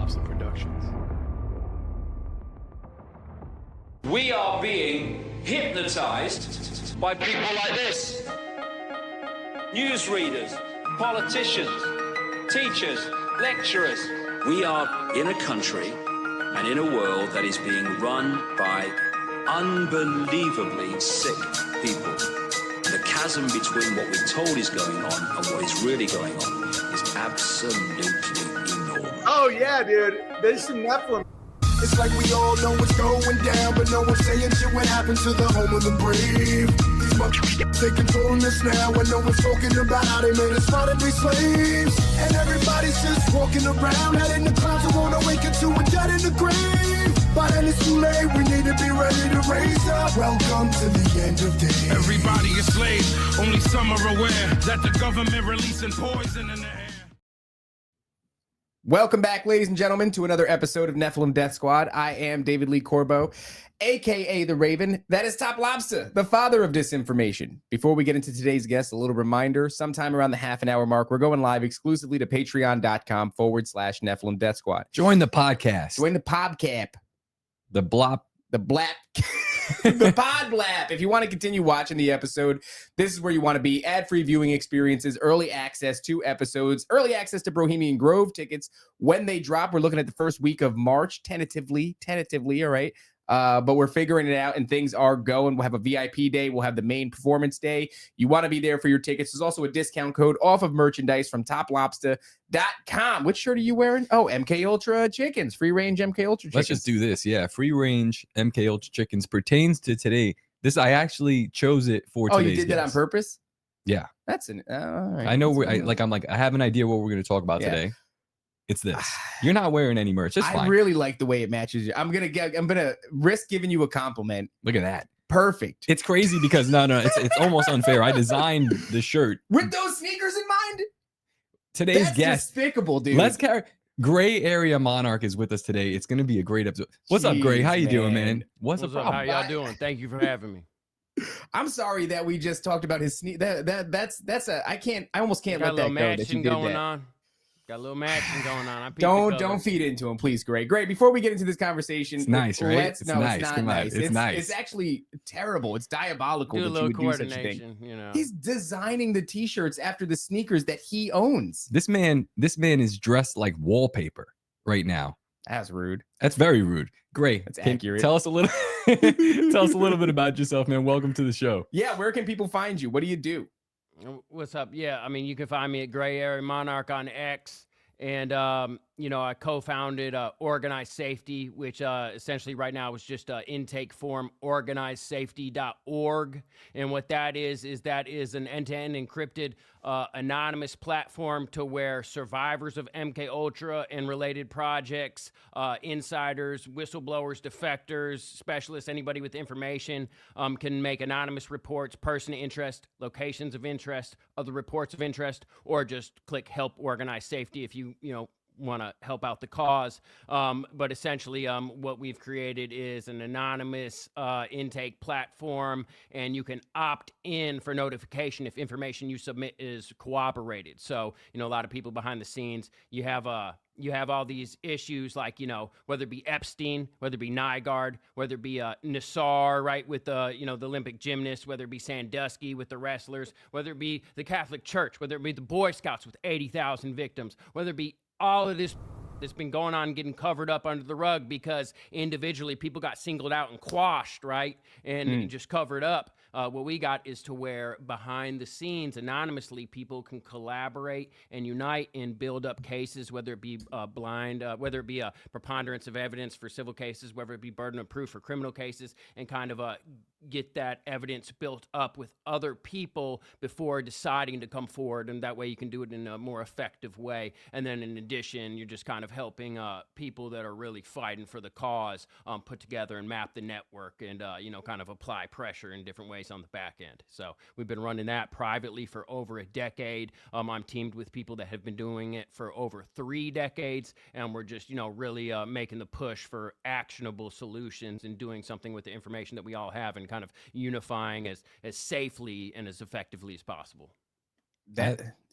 Lobsta Productions. We are being hypnotized by people like this. Newsreaders, politicians, teachers, lecturers. We are in a country and in a world that is being run by unbelievably sick people. The chasm between what we're told is going on and what is really going on is absolutely enormous. Oh yeah, dude. There's some Nephilim. It's like we all know what's going down, but no one's saying shit. What happened to the home of the brave? These motherfuckers, they controlling us now, and no one's talking about how they made us fight and be slaves. And everybody's just walking around, head in the clouds, and won't awaken to a dead in the grave. By then it's too late, we need to be ready to raise up. Welcome to the end of days. Everybody is slaves, only some are aware that the government releasing poison in the air. Welcome back, ladies and gentlemen, to another episode of Nephilim Death Squad. I am David Lee Corbo, a.k.a. the Raven. That is Top Lobsta, the father of disinformation. Before we get into today's guest, a little reminder, sometime around the half an hour mark, we're going live exclusively to patreon.com/Nephilim Death Squad. Join the podcast. Join the podcast. The blop. The blap. The pod blap. If you want to continue watching the episode, this is where you want to be. Ad-free viewing experiences, early access to episodes, early access to Bohemian Grove tickets when they drop. We're looking at the first week of March, tentatively, all right? But we're figuring it out and things are going. We'll have a VIP day. We'll have the main performance day. You want to be there for your tickets. There's also a discount code off of merchandise from toplobsta.com. Which shirt are you wearing? Oh, MK Ultra chickens, free range MK Ultra chickens. Let's just do this. Yeah. Free range MK Ultra chickens pertains to today. This, I actually chose it for today's you did that on purpose? Yeah. That's an, all right. I know I have an idea what we're going to talk about today. It's this. You're not wearing any merch. It's fine. I really like the way it matches you. I'm gonna risk giving you a compliment. Look at that. Perfect. It's crazy because it's almost unfair. I designed the shirt with those sneakers in mind. Today's guest, despicable, dude. Let's carry. Grey Area Monarch is with us today. It's going to be a great episode. What's up, Grey? How you doing, man? What's the problem? How y'all doing? Thank you for having me. I'm sorry that we just talked about his sneak. That's a I almost can't let that go. That you did going that. on. Got a little matching going on. Don't feed into him, please, Greg. Great. Before we get into this conversation, it's nice, right? It's not nice. It's nice. It's actually terrible. It's diabolical that you would do such a thing. You know, he's designing the T-shirts after the sneakers that he owns. This man is dressed like wallpaper right now. That's rude. That's very rude. Great. That's accurate. Tell us a little. Tell us a little bit about yourself, man. Welcome to the show. Yeah. Where can people find you? What do you do? What's up? Yeah, I mean, you can find me at Grey Area Monarch on X. And, I co-founded Organized Safety, which essentially right now is just intake form, organizedsafety.org. And what that is an end-to-end encrypted anonymous platform to where survivors of MK Ultra and related projects, insiders, whistleblowers, defectors, specialists, anybody with information can make anonymous reports, person of interest, locations of interest, other reports of interest, or just click Help Organized Safety if you want to help out the cause. But essentially, what we've created is an anonymous intake platform, and you can opt in for notification if information you submit is corroborated. So, a lot of people behind the scenes, you have all these issues like, whether it be Epstein, whether it be Nygaard, whether it be Nassar, right, with the Olympic gymnasts, whether it be Sandusky with the wrestlers, whether it be the Catholic Church, whether it be the Boy Scouts with 80,000 victims, whether it be all of this that's been going on getting covered up under the rug because individually people got singled out and quashed, right, and just covered up. What we got is to where behind the scenes, anonymously, people can collaborate and unite and build up cases, whether it be whether it be a preponderance of evidence for civil cases, whether it be burden of proof for criminal cases, and kind of get that evidence built up with other people before deciding to come forward. And that way you can do it in a more effective way. And then in addition, you're just kind of helping people that are really fighting for the cause put together and map the network and, kind of apply pressure in different ways on the back end. So we've been running that privately for over a decade. I'm teamed with people that have been doing it for over 3 decades, and we're just, really making the push for actionable solutions and doing something with the information that we all have and kind of unifying as safely and as effectively as possible.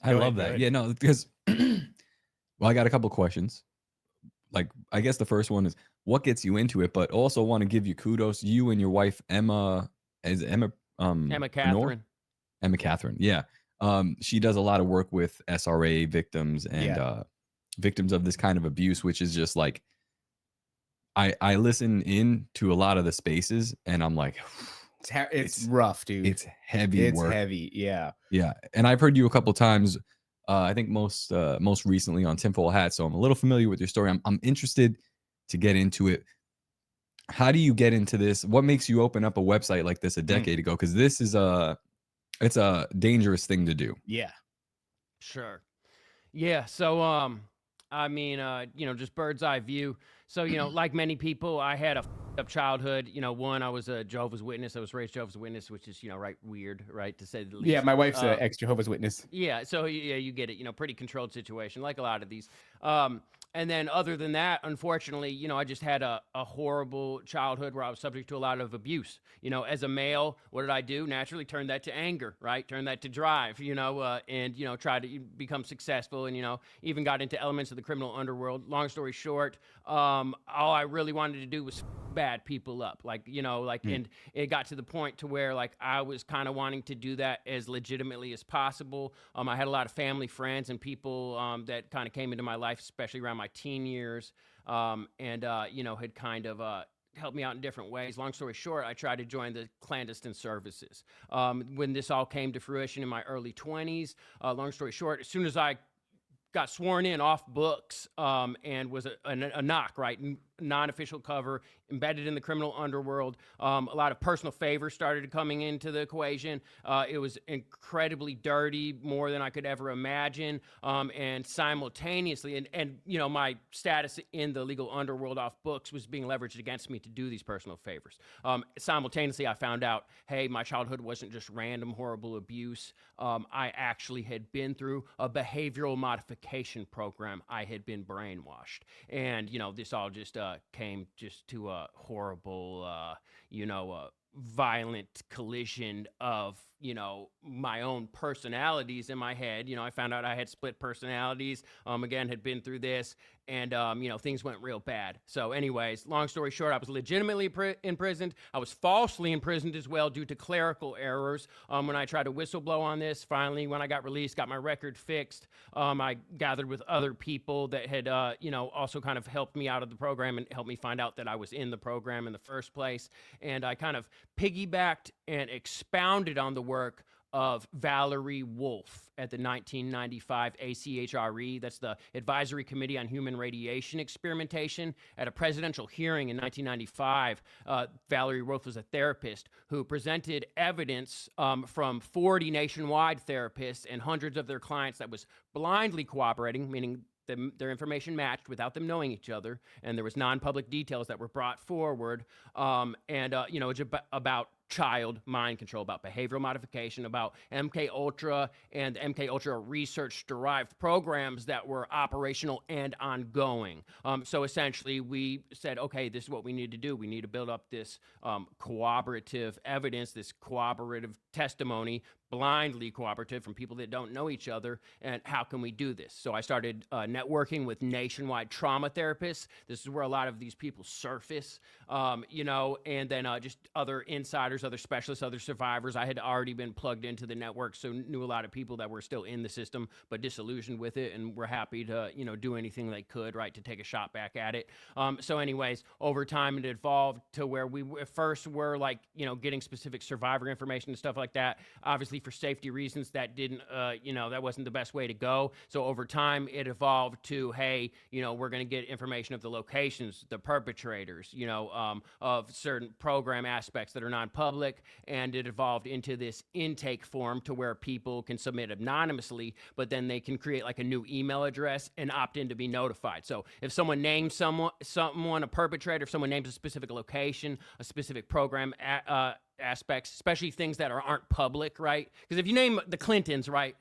I love that. Yeah, no, because well, I got a couple questions. like, I guess the first one is what gets you into it, but also want to give you kudos. You and your wife, Emma, Emma Catherine. Emma Catherine. Yeah. She does a lot of work with SRA victims and victims of this kind of abuse, which is just like, I listen in to a lot of the spaces and I'm like, it's rough, dude. It's heavy work. It's heavy. Yeah. Yeah. And I've heard you a couple times. I think most recently on Tinfoil Hat. So I'm a little familiar with your story. I'm interested to get into it. How do you get into this? What makes you open up a website like this a decade ago? Because this is it's a dangerous thing to do. Yeah. Sure. Yeah. So, I mean, just bird's eye view. So, like many people, I had a up childhood. One, I was a Jehovah's Witness. I was raised Jehovah's Witness, which is, right, weird, right, to say the least. Yeah, my wife's an ex-Jehovah's Witness. Yeah, so, yeah, you get it, pretty controlled situation, like a lot of these. And then other than that, unfortunately, I just had a horrible childhood where I was subject to a lot of abuse. As a male, what did I do? Naturally turn that to anger, right? Turn that to drive, and, try to become successful and, even got into elements of the criminal underworld. Long story short, all I really wanted to do was bad people up, and it got to the point to where, like, I was kind of wanting to do that as legitimately as possible. I had a lot of family, friends, and people that kind of came into my life, especially around my teen years, and had kind of helped me out in different ways. Long story short, I tried to join the clandestine services. When this all came to fruition in my early 20s, long story short, as soon as I got sworn in off books and was a knock, right? Non-official cover, embedded in the criminal underworld. A lot of personal favors started coming into the equation. It was incredibly dirty, more than I could ever imagine. And simultaneously, and my status in the legal underworld off books was being leveraged against me to do these personal favors. Simultaneously, I found out, hey, my childhood wasn't just random, horrible abuse. I actually had been through a behavioral modification program. I had been brainwashed. And, this all just came just to a horrible, violent collision of, my own personalities in my head. I found out I had split personalities, again, had been through this, and, things went real bad. So anyways, long story short, I was legitimately imprisoned. I was falsely imprisoned as well due to clerical errors. When I tried to whistleblow on this, finally, when I got released, got my record fixed, I gathered with other people that had, also kind of helped me out of the program and helped me find out that I was in the program in the first place. And I kind of piggybacked and expounded on the work of Valerie Wolf at the 1995 ACHRE. That's the Advisory Committee on Human Radiation Experimentation. At a presidential hearing in 1995, Valerie Wolf was a therapist who presented evidence from 40 nationwide therapists and hundreds of their clients that was blindly cooperating, meaning their information matched without them knowing each other, and there was non-public details that were brought forward, it's about child mind control, about behavioral modification, about MK Ultra and MK Ultra research derived programs that were operational and ongoing. So essentially we said, okay, this is what we need to do. We need to build up this cooperative evidence, this cooperative testimony, blindly cooperative from people that don't know each other, and how can we do this? So I started networking with nationwide trauma therapists. This is where a lot of these people surface, and then just other insiders, other specialists, other survivors. I had already been plugged into the network, so knew a lot of people that were still in the system, but disillusioned with it, and were happy to, do anything they could, right, to take a shot back at it. So anyways, over time it evolved to where we first were like, getting specific survivor information and stuff like that. Obviously, for safety reasons, that didn't, that wasn't the best way to go. So over time, it evolved to, hey, we're going to get information of the locations, the perpetrators, of certain program aspects that are non-public, and it evolved into this intake form to where people can submit anonymously, but then they can create like a new email address and opt in to be notified. So if someone names someone a perpetrator, if someone names a specific location, a specific program aspects, especially things that aren't public, right? Because if you name the Clintons, right,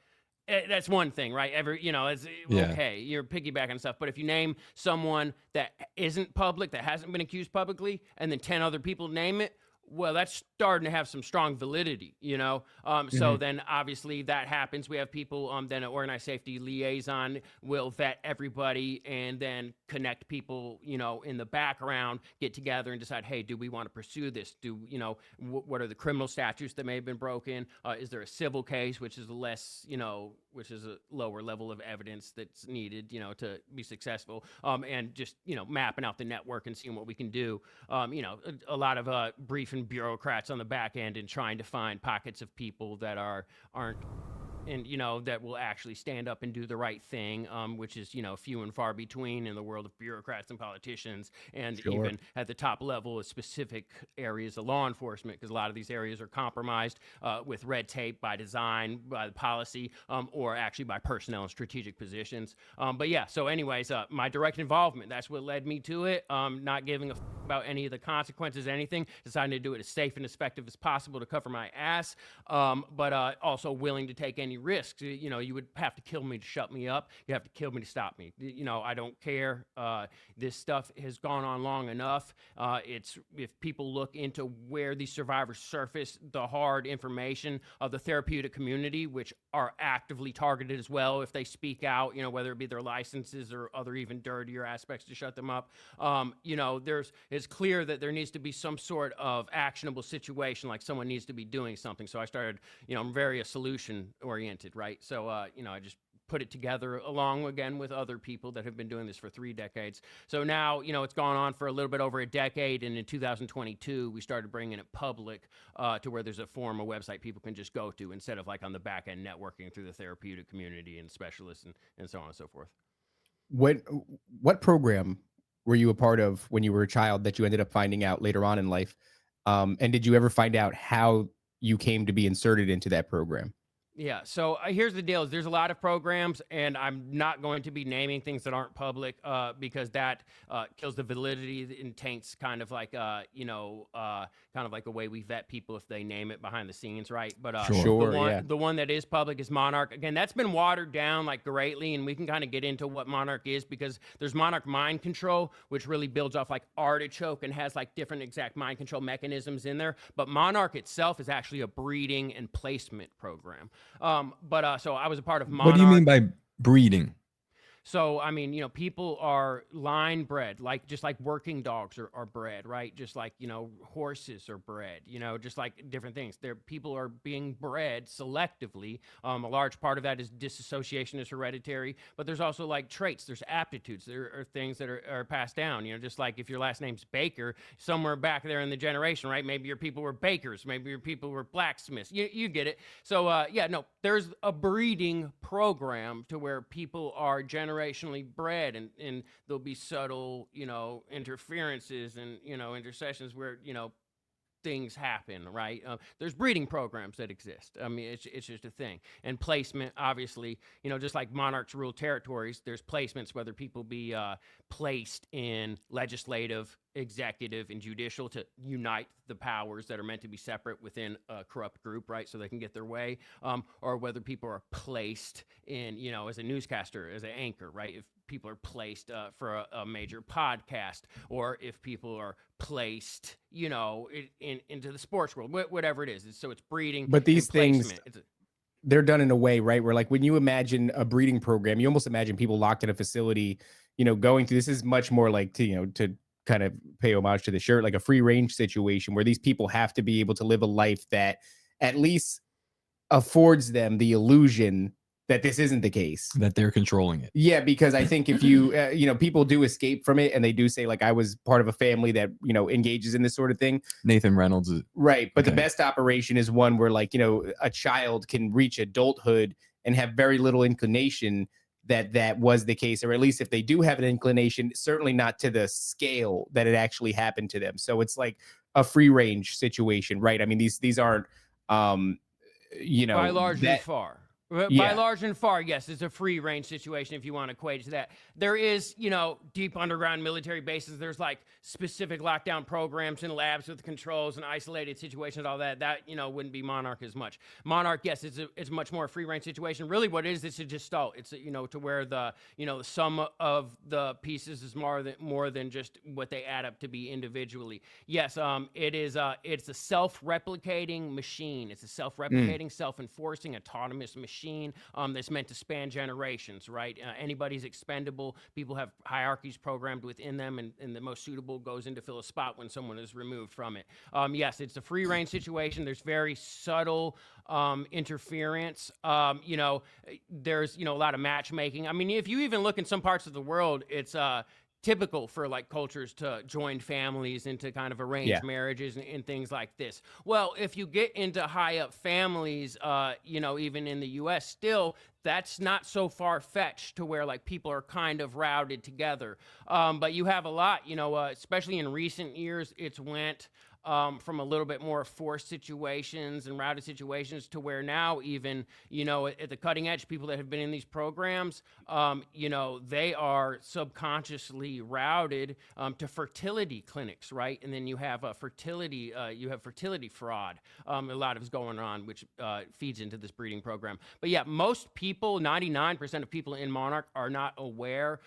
that's one thing, right? Okay, you're piggybacking and stuff. But if you name someone that isn't public, that hasn't been accused publicly, and then 10 other people name it, well, that's starting to have some strong validity, you know? So then obviously that happens. We have people, then an organized safety liaison will vet everybody and then connect people, you know, in the background, get together and decide, hey, do we want to pursue this? Do, you know, what are the criminal statutes that may have been broken? Is there a civil case, which is less, you know, which is a lower level of evidence that's needed, you know, to be successful, and just, you know, mapping out the network and seeing what we can do. You know, a lot of briefing bureaucrats on the back end and trying to find pockets of people that aren't, and, you know, that will actually stand up and do the right thing, which is, you know, few and far between in the world of bureaucrats and politicians, and even at the top level of specific areas of law enforcement, because a lot of these areas are compromised with red tape by design, by the policy, or actually by personnel and strategic positions. But yeah, so anyways, my direct involvement, that's what led me to it. Not giving a about any of the consequences, anything, deciding to do it as safe and effective as possible to cover my ass, but also willing to take any risks. You know, you would have to kill me to shut me up. You have to kill me to stop me. You know, I don't care. This stuff has gone on long enough. It's, if people look into where these survivors surface the hard information of the therapeutic community, which are actively targeted as well if they speak out, you know, whether it be their licenses or other even dirtier aspects to shut them up. You know, it's clear that there needs to be some sort of actionable situation, like someone needs to be doing something. So I started, you know, I'm very solution oriented, right? So, you know, I just put it together along again with other people that have been doing this for 3 decades. So now, you know, it's gone on for a little bit over a decade. And in 2022, we started bringing it public to where there's a forum, a website people can just go to instead of like on the back end networking through the therapeutic community and specialists and so on and so forth. What program were you a part of when you were a child that you ended up finding out later on in life? And did you ever find out how you came to be inserted into that program? Yeah, so here's the deal. There's a lot of programs, and I'm not going to be naming things that aren't public because that kills the validity and taints kind of like, you know, kind of like the way we vet people if they name it behind the scenes, right? But the one that is public is Monarch. Again, that's been watered down like greatly, and we can kind of get into what Monarch is because there's Monarch Mind Control, which really builds off like Artichoke and has like different exact mind control mechanisms in there. But Monarch itself is actually a breeding and placement program. So I was a part of Monarch. What do you mean by breeding? So, I mean, you know, people are line bred, like just like working dogs are bred, right? Just like, you know, horses are bred, you know, just like different things. People are being bred selectively. A large part of that is disassociation is hereditary, but there's also like traits, there's aptitudes, there are things that are passed down, you know, just like if your last name's Baker, somewhere back there in the generation, right? Maybe your people were bakers, maybe your people were blacksmiths, you get it. So, yeah, no, there's a breeding program to where people are generationally bred and there'll be subtle, you know, interferences and, you know, intercessions where, you know, things happen, right? There's breeding programs that exist. I mean, it's just a thing. And placement, obviously, you know, just like monarchs rule territories, there's placements, whether people be placed in legislative, executive, and judicial to unite the powers that are meant to be separate within a corrupt group, right? So they can get their way, or whether people are placed in, you know, as a newscaster, as an anchor, right? If people are placed for a major podcast, or if people are placed, you know, into the sports world, whatever it is. So it's breeding. But these things, they're done in a way, right? Where like when you imagine a breeding program, you almost imagine people locked in a facility, you know, going through, this is much more like to, you know, to kind of pay homage to the shirt, like a free range situation where these people have to be able to live a life that at least affords them the illusion that this isn't the case, that they're controlling it. Yeah, because I think if you, you know, people do escape from it and they do say like, I was part of a family that, you know, engages in this sort of thing. Nathan Reynolds. Right. But the best operation is one where like, you know, a child can reach adulthood and have very little inclination that was the case, or at least if they do have an inclination, certainly not to the scale that it actually happened to them. So it's like a free range situation, right? I mean, these aren't, you know, by large and far. By large and far, yes, it's a free range situation if you want to equate it to that. There is, deep underground military bases. There's like specific lockdown programs and labs with controls and isolated situations, all that. That, wouldn't be Monarch as much. Monarch, yes, it's much more a free range situation. Really what it is, it's a gestalt. It's, to where the, the sum of the pieces is more than just what they add up to be individually. Yes, it's a self-replicating machine. It's a self-replicating, self-enforcing, autonomous machine that's meant to span generations, right? Anybody's expendable. People have hierarchies programmed within them, and the most suitable goes in to fill a spot when someone is removed from it. Yes, it's a free range situation. There's very subtle interference. There's, a lot of matchmaking. I mean, if you even look in some parts of the world, it's typical for like cultures to join families and to kind of arrange marriages and things like this. Well, if you get into high up families, even in the US still, that's not so far-fetched to where like people are kind of routed together. But you have a lot, especially in recent years, it's went from a little bit more forced situations and routed situations to where now even, at the cutting edge, people that have been in these programs, they are subconsciously routed to fertility clinics, right? And then you have fertility fraud. A lot of is going on, which feeds into this breeding program. But yeah, most people, 99% of people in Monarch are not aware.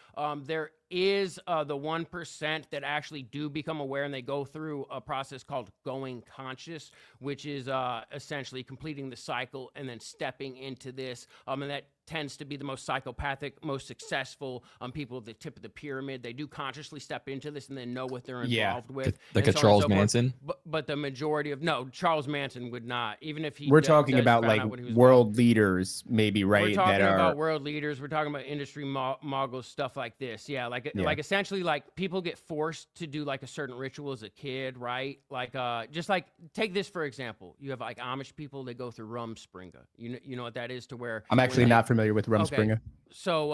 There is the 1% that actually do become aware, and they go through a process called going conscious, which is essentially completing the cycle and then stepping into this. And that tends to be the most psychopathic, most successful people at the tip of the pyramid. They do consciously step into this and then know what they're involved with. Like a Charles Manson? But the majority of, no, Charles Manson would not, even if he We're talking about like world leaders, maybe, right? We're talking about world leaders. We're talking about industry moguls, stuff like this. Yeah, like essentially like people get forced to do like a certain ritual as a kid, right? Like just like take this for example. You have like Amish people, they go through Rumspringa. You know what that is, to where I'm actually not familiar with Rumspringa. Okay. So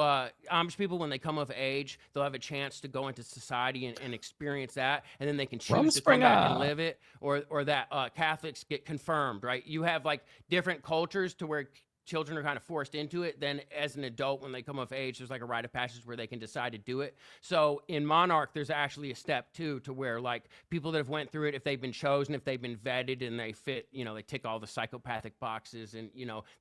Amish people, when they come of age, they'll have a chance to go into society and experience that, and then they can choose to come back and live it, or that Catholics get confirmed, right? You have like different cultures to where children are kind of forced into it. Then as an adult, when they come of age, there's like a rite of passage where they can decide to do it. So in Monarch, there's actually a step too, to where like people that have went through it, if they've been chosen, if they've been vetted and they fit, they tick all the psychopathic boxes, and,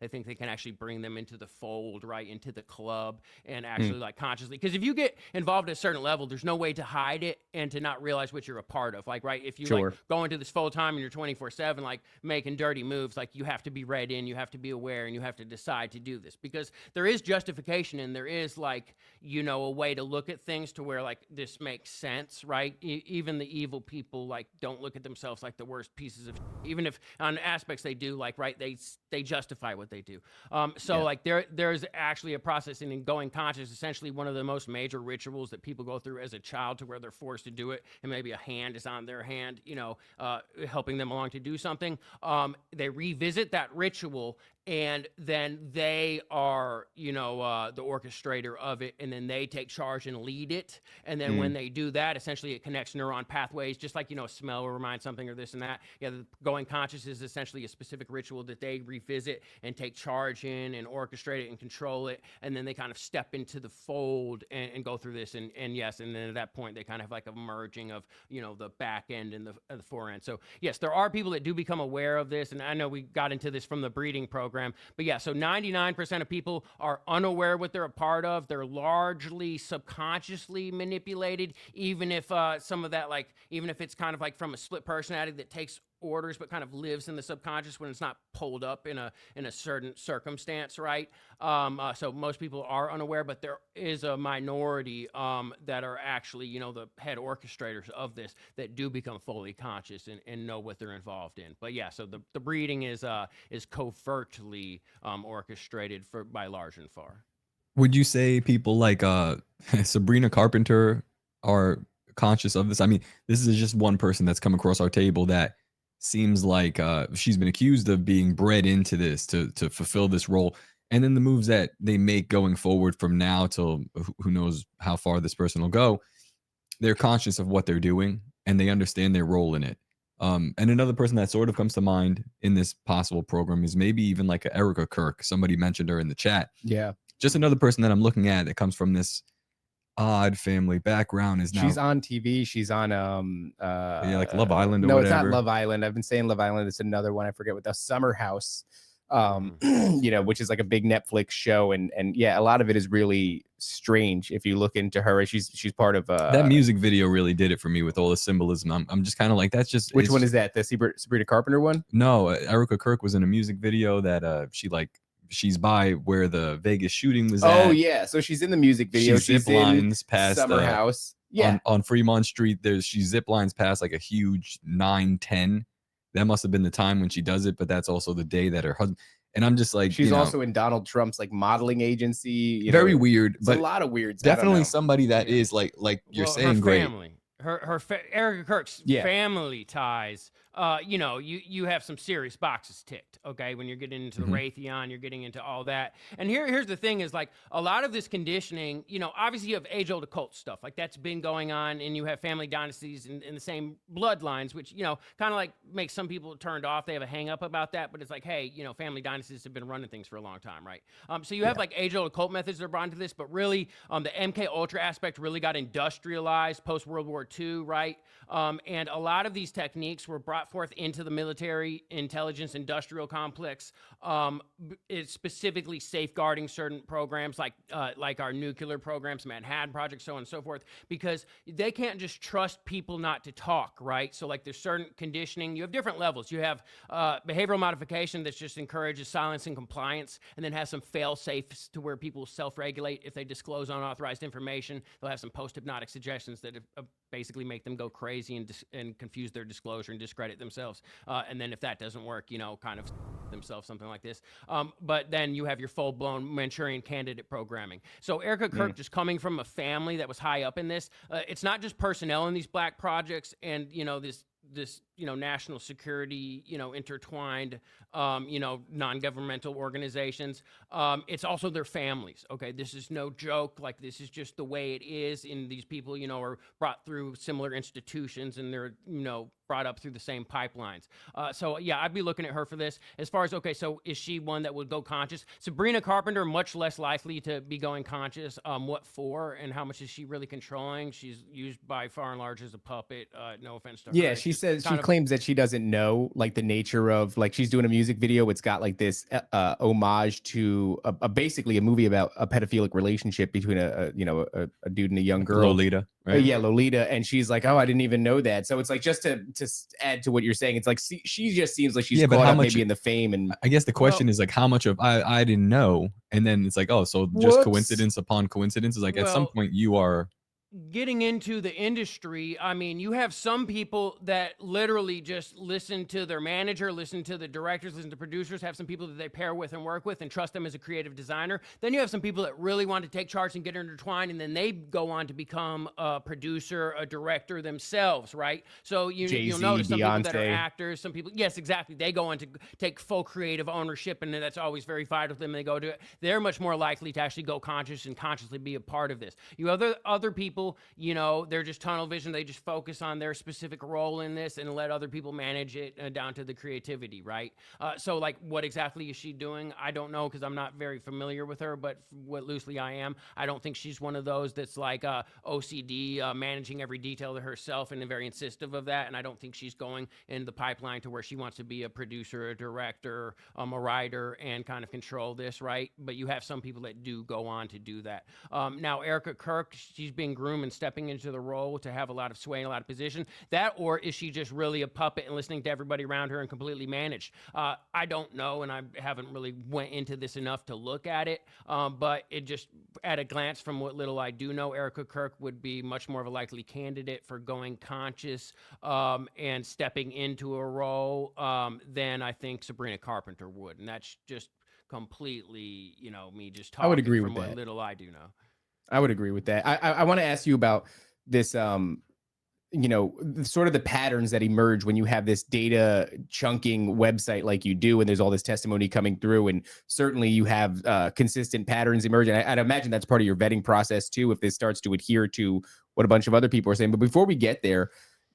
they think they can actually bring them into the fold, right, into the club, and actually like consciously. Because if you get involved at a certain level, there's no way to hide it and to not realize what you're a part of. Like, right, if you like go into this full time and you're 24/7, like making dirty moves, like you have to be read in, you have to be aware, and you have to decide to do this, because there is justification and there is like, a way to look at things to where like this makes sense, right? Even the evil people like don't look at themselves like the worst pieces of, even if on aspects they do, like, right, they justify what they do. Like there's actually a process in going conscious, essentially one of the most major rituals that people go through as a child, to where they're forced to do it, and maybe a hand is on their hand, helping them along to do something. They revisit that ritual, and then they are, the orchestrator of it, and then they take charge and lead it. And then when they do that, essentially it connects neuron pathways, just like, smell will remind something or this and that. Yeah, the going conscious is essentially a specific ritual that they revisit and take charge in and orchestrate it and control it. And then they kind of step into the fold and go through this. And yes, and then at that point, they kind of have like a merging of, the back end and the fore end. So yes, there are people that do become aware of this. And I know we got into this from the breeding program. But yeah, so 99% of people are unaware what they're a part of. They're largely subconsciously manipulated, even if some of that, like, even if it's kind of like from a split personality that takes orders but kind of lives in the subconscious when it's not pulled up in a certain circumstance, right? So most people are unaware, but there is a minority that are actually, the head orchestrators of this, that do become fully conscious and know what they're involved in. But yeah, so the breeding is covertly orchestrated by large and far. Would you say people like Sabrina Carpenter are conscious of this? I mean, this is just one person that's come across our table that seems like she's been accused of being bred into this to fulfill this role. And then the moves that they make going forward from now till who knows how far this person will go, they're conscious of what they're doing and they understand their role in it. And another person that sort of comes to mind in this possible program is maybe even like a Erica Kirk. Somebody mentioned her in the chat. Yeah. Just another person that I'm looking at that comes from this odd family background. Is now She's on TV. She's on like Love Island or no, whatever. it's not Love Island. I've been saying Love Island. It's another one. I forget what the Summer House. Which is like a big Netflix show, and yeah, a lot of it is really strange if you look into her. She's part of that music video really did it for me with all the symbolism. I'm just kind of like, that's just which one is that? The Sabrina Carpenter one? No, Erica Kirk was in a music video that she's by where the Vegas shooting was at. Oh yeah, so she's in the music video. She zip lines past Summer House. Yeah, on Fremont Street. She zip lines past like a huge 9-10. That must have been the time when she does it, but that's also the day that her husband. And I'm just like, she's also in Donald Trump's like modeling agency. Very weird, but a lot of weirds. Definitely somebody that is like you're saying, her great. Family. Erica Kirk's family ties. You have some serious boxes ticked. Okay, when you're getting into the Raytheon, you're getting into all that. And here's the thing: is like a lot of this conditioning. Obviously you have age-old occult stuff like that's been going on, and you have family dynasties in the same bloodlines, which kind of like makes some people turned off. They have a hang-up about that, but it's like, hey, family dynasties have been running things for a long time, right? So you have like age-old occult methods that are brought into this, but really, the MK Ultra aspect really got industrialized post World War II, right? And a lot of these techniques were brought forth into the military intelligence industrial complex. It's specifically safeguarding certain programs like our nuclear programs, Manhattan Project, so on and so forth, because they can't just trust people not to talk, right? So like there's certain conditioning. You have different levels. You have behavioral modification that just encourages silence and compliance, and then has some fail safes to where people self-regulate if they disclose unauthorized information. They'll have some post-hypnotic suggestions that basically make them go crazy and confuse their disclosure and discredit themselves. And then if that doesn't work, kind of themselves, something like this. But then you have your full-blown Manchurian candidate programming. So Erica Kirk, just coming from a family that was high up in this, it's not just personnel in these black projects and, this national security, intertwined, non-governmental organizations. It's also their families. Okay, this is no joke. Like, this is just the way it is. And these people, are brought through similar institutions, and they're, brought up through the same pipelines. So yeah, I'd be looking at her for this. As far as, okay, so is she one that would go conscious? Sabrina Carpenter, much less likely to be going conscious. What for, and how much is she really controlling? She's used by far and large as a puppet. No offense to her. Yeah, she says she claims that she doesn't know like the nature of, like, she's doing a music video. It's got like this homage to basically a movie about a pedophilic relationship between a dude and a young girl. Lolita, right? Yeah, Lolita, and she's like, oh, I didn't even know that. So it's like, just to add to what you're saying, it's like she just seems like she's caught up maybe in the fame. And I guess the question is like, how much of I didn't know, and then it's like, oh, so just coincidence upon coincidence. Is like, at some point you are getting into the industry. I mean, you have some people that literally just listen to their manager, listen to the directors, listen to producers, have some people that they pair with and work with and trust them as a creative designer. Then you have some people that really want to take charge and get intertwined, and then they go on to become a producer, a director themselves, right? So you'll notice some people that are actors, some people, yes, exactly. They go on to take full creative ownership, and that's always very vital to them. They go to it. They're much more likely to actually go conscious and consciously be a part of this. You have other people, they're just tunnel vision. They just focus on their specific role in this and let other people manage it down to the creativity, right? So like, what exactly is she doing? I don't know, because I'm not very familiar with her, but what loosely I am, I don't think she's one of those that's like OCD, managing every detail to herself and very insistive of that. And I don't think she's going in the pipeline to where she wants to be a producer, a director, a writer, and kind of control this, right? But you have some people that do go on to do that. Now, Erica Kirk, she's being groomed and stepping into the role to have a lot of sway and a lot of position. That, or is she just really a puppet and listening to everybody around her and completely managed? I don't know, and I haven't really went into this enough to look at it, but it just, at a glance from what little I do know, Erica Kirk would be much more of a likely candidate for going conscious and stepping into a role than I think Sabrina Carpenter would. And that's just completely, me just talking. I would agree from with what that. little I do know. I would agree with that. I want to ask you about this, sort of the patterns that emerge when you have this data chunking website like you do, and there's all this testimony coming through, and certainly you have consistent patterns emerge. And I'd imagine that's part of your vetting process too, if this starts to adhere to what a bunch of other people are saying. But before we get there,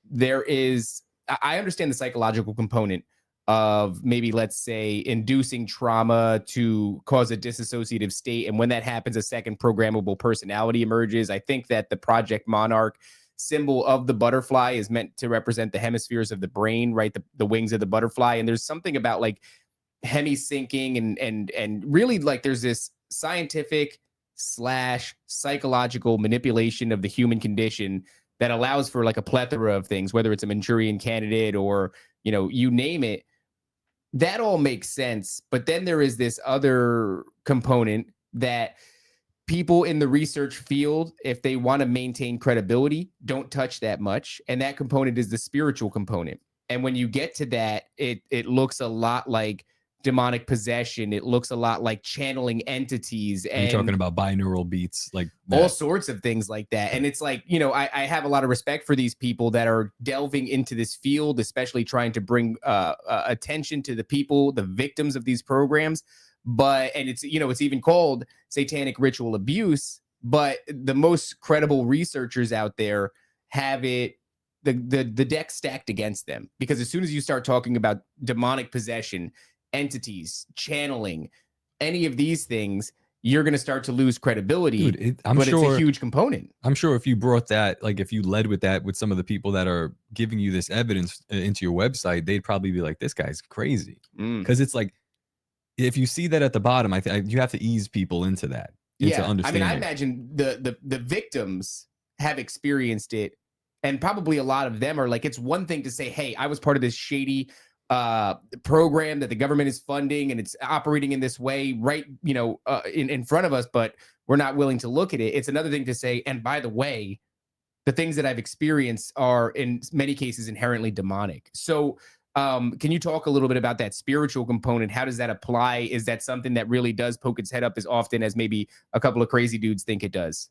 there is I understand the psychological component of maybe, let's say, inducing trauma to cause a dissociative state. And when that happens, a second programmable personality emerges. I think that the Project Monarch symbol of the butterfly is meant to represent the hemispheres of the brain, right? The wings of the butterfly. And there's something about like hemi-syncing and really like there's this scientific / psychological manipulation of the human condition that allows for like a plethora of things, whether it's a Manchurian candidate or, you know, you name it. That all makes sense. But then there is this other component that people in the research field, if they want to maintain credibility, don't touch that much. And that component is the spiritual component. And when you get to that, it looks a lot like demonic possession. It looks a lot like channeling entities. And you're talking about binaural beats, like that. All sorts of things like that. And it's like, you know, I have a lot of respect for these people that are delving into this field, especially trying to bring attention to the people, the victims of these programs. And it's, you know, it's even called satanic ritual abuse, but the most credible researchers out there have it, the deck stacked against them, because as soon as you start talking about demonic possession, entities, channeling, any of these things, you're going to start to lose credibility. Dude, it's a huge component. I'm sure if you brought that, like if you led with that with some of the people that are giving you this evidence into your website, they'd probably be like, this guy's crazy. Because it's like, if you see that at the bottom, you have to ease people into that. Into understanding. I mean, I imagine the victims have experienced it, and probably a lot of them are like, it's one thing to say, hey, I was part of this shady program that the government is funding and it's operating in this way, right, you know, in front of us, but we're not willing to look at it. It's another thing to say, and by the way, the things that I've experienced are in many cases inherently demonic. So can you talk a little bit about that spiritual component? How does that apply? Is that something that really does poke its head up as often as maybe a couple of crazy dudes think it does?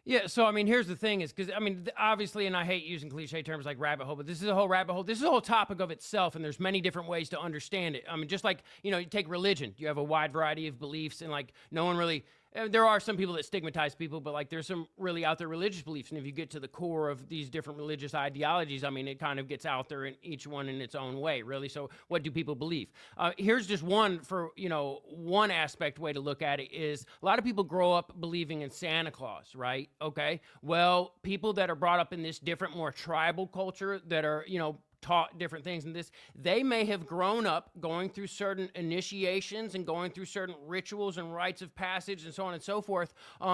Yeah, so I mean, here's the thing is, because I mean, obviously, and I hate using cliche terms like rabbit hole, but this is a whole rabbit hole. This is a whole topic of itself, and there's many different ways to understand it. I mean, just like, you know, you take religion, you have a wide variety of beliefs, and like no one really, there are some people that stigmatize people, but like there's some really out there religious beliefs. And if you get to the core of these different religious ideologies, I mean, it kind of gets out there in each one in its own way, really. So what do people believe? Here's just one for, you know, one aspect way to look at it is a lot of people grow up believing in Santa Claus, right? Okay. Well, people that are brought up in this different, more tribal culture that are, you know, taught different things in this, they may have grown up going through certain initiations and going through certain rituals and rites of passage and so on and so forth,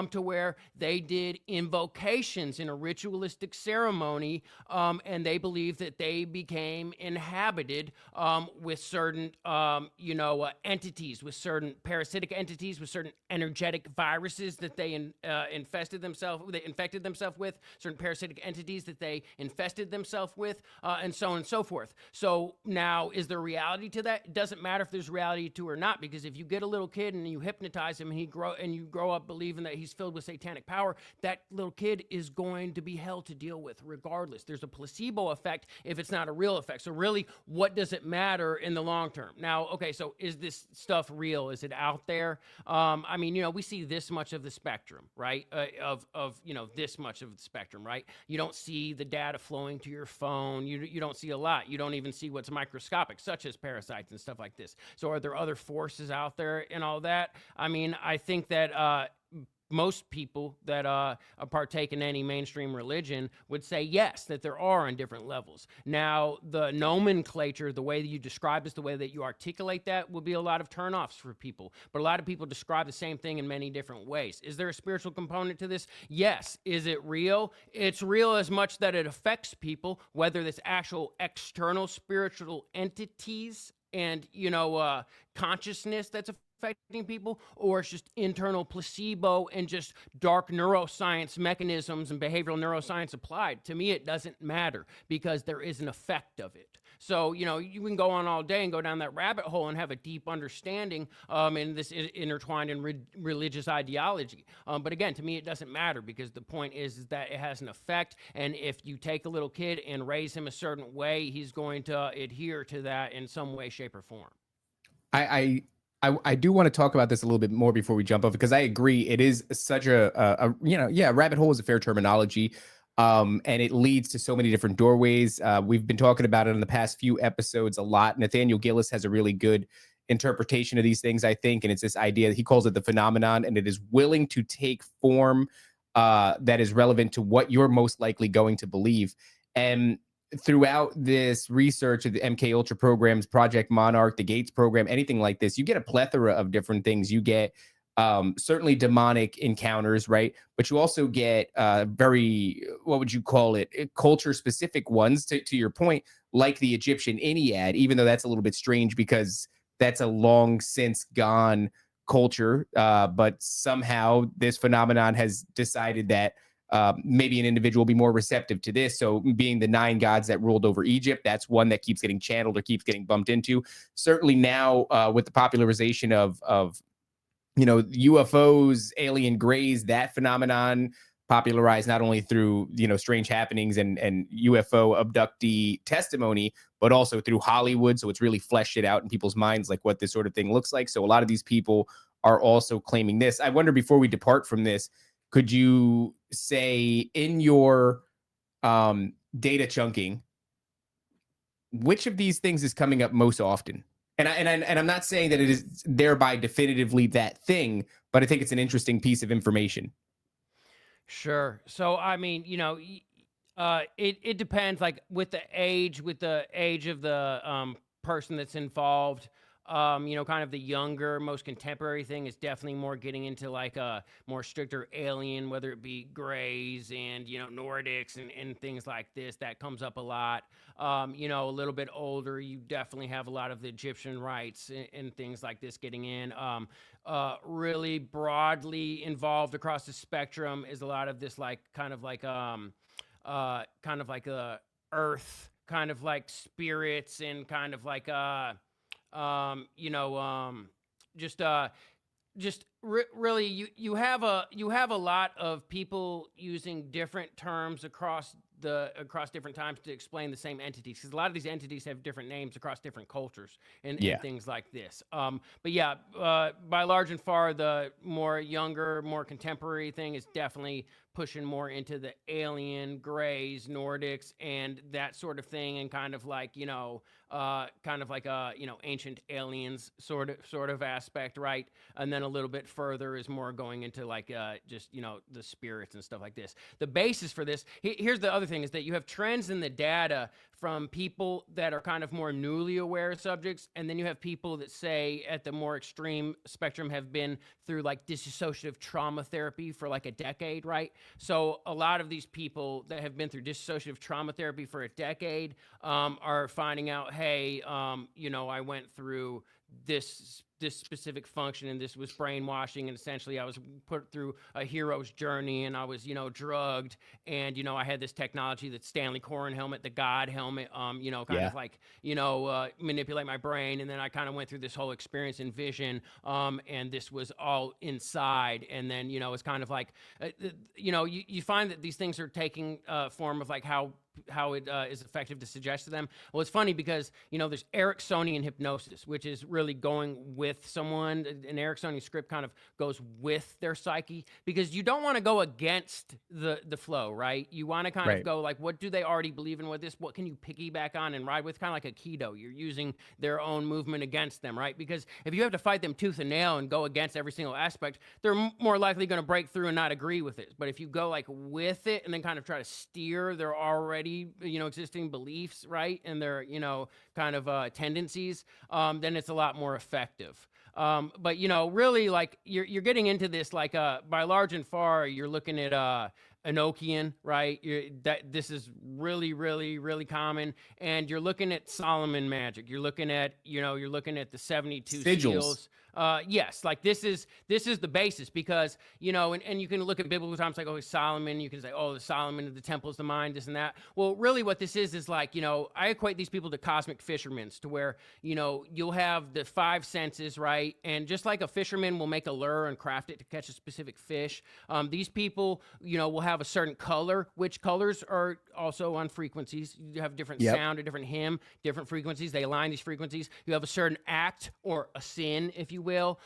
to where they did invocations in a ritualistic ceremony, and they believe that they became inhabited with certain, entities, with certain parasitic entities, with certain energetic viruses that they infected themselves with, certain parasitic entities that they infested themselves with, and so on and so forth. So now, is there reality to that? It doesn't matter if there's reality to it or not, because if you get a little kid and you hypnotize him and you grow up believing that he's filled with satanic power, that little kid is going to be hell to deal with regardless. There's a placebo effect if it's not a real effect. So really, what does it matter in the long term? Now, okay, so is this stuff real? Is it out there? I mean, you know, we see this much of the spectrum, right? This much of the spectrum, right? You don't see the data flowing to your phone. You don't see a lot. You don't even see what's microscopic, such as parasites and stuff like this. So are there other forces out there and all that? I mean, I think that most people that partake in any mainstream religion would say yes, that there are on different levels. Now, the nomenclature, the way that you describe this, the way that you articulate that will be a lot of turnoffs for people. But a lot of people describe the same thing in many different ways. Is there a spiritual component to this? Yes. Is it real? It's real as much that it affects people, whether it's actual external spiritual entities and, consciousness that's affecting people, or it's just internal placebo and just dark neuroscience mechanisms and behavioral neuroscience applied. To me, it doesn't matter because there is an effect of it. So, you can go on all day and go down that rabbit hole and have a deep understanding in this intertwined in religious ideology. But again, to me, it doesn't matter because the point is that it has an effect. And if you take a little kid and raise him a certain way, he's going to adhere to that in some way, shape, or form. I do want to talk about this a little bit more before we jump off, because I agree it is such a rabbit hole is a fair terminology. And it leads to so many different doorways. We've been talking about it in the past few episodes a lot. Nathaniel Gillis has a really good interpretation of these things, I think, and it's this idea that he calls it the phenomenon, and it is willing to take form that is relevant to what you're most likely going to believe. And throughout this research of the MK Ultra programs, Project Monarch, the Gates program, anything like this, you get a plethora of different things. You get certainly demonic encounters, right? But you also get very, what would you call it, culture specific ones, to your point, like the Egyptian Ennead, even though that's a little bit strange because that's a long since gone culture. But somehow this phenomenon has decided that maybe an individual will be more receptive to this. So being the 9 gods that ruled over Egypt, that's one that keeps getting channeled or keeps getting bumped into. Certainly now with the popularization of UFOs, alien grays, that phenomenon popularized not only through, strange happenings and UFO abductee testimony, but also through Hollywood. So it's really fleshed it out in people's minds, like what this sort of thing looks like. So a lot of these people are also claiming this. I wonder, before we depart from this, could you say in your data chunking, which of these things is coming up most often? And I'm not saying that it is thereby definitively that thing, but I think it's an interesting piece of information. Sure. So, I mean, it depends, like with the age of the person that's involved. Kind of the younger, most contemporary thing is definitely more getting into like a more stricter alien, whether it be Greys and, Nordics and things like this. That comes up a lot. A little bit older, you definitely have a lot of the Egyptian rites and things like this getting in. Really broadly involved across the spectrum is a lot of this, like kind of like a earth, kind of like spirits and kind of like really you have a lot of people using different terms across different times to explain the same entities, because a lot of these entities have different names across different cultures and things like this. By large and far, the more younger, more contemporary thing is definitely pushing more into the alien, Greys, Nordics, and that sort of thing, and kind of like ancient aliens sort of aspect, right? And then a little bit further is more going into like the spirits and stuff like this. The basis for this, here's the other thing, is that you have trends in the data from people that are kind of more newly aware subjects, and then you have people that say at the more extreme spectrum have been through like dissociative trauma therapy for like a decade, right? So a lot of these people that have been through dissociative trauma therapy for a decade are finding out, hey, I went through this specific function, and this was brainwashing, and essentially I was put through a hero's journey, and I was drugged, and I had this technology, that Stanley Coren helmet, the God helmet, of like manipulate my brain, and then I kind of went through this whole experience in vision, and this was all inside, and then it's kind of like you find that these things are taking form of like how it is effective to suggest to them. Well, it's funny because there's Ericksonian hypnosis, which is really going with someone. An Ericksonian script kind of goes with their psyche, because you don't want to go against the flow, right? You want to kind of go like, what do they already believe in? What can you piggyback on and ride with? Kind of like a keto. You're using their own movement against them, right? Because if you have to fight them tooth and nail and go against every single aspect, they're more likely going to break through and not agree with it. But if you go like with it and then kind of try to steer their already existing beliefs, right, and their kind of tendencies, then it's a lot more effective. But really, like you're getting into this, like by large and far, you're looking at Enochian, right? This is really, really, really common, and you're looking at Solomon magic. You're looking at the 72 Sigils. Yes, like this is the basis, because and you can look at biblical times like, oh, Solomon. You can say, oh, the Solomon of the temple is the mind, this and that. Well, really, what this is like I equate these people to cosmic fishermen, to where you'll have the 5 senses, right? And just like a fisherman will make a lure and craft it to catch a specific fish, these people will have a certain color, which colors are also on frequencies. You have different sound, a different hymn, different frequencies. They align these frequencies. You have a certain act or a sin, if you will.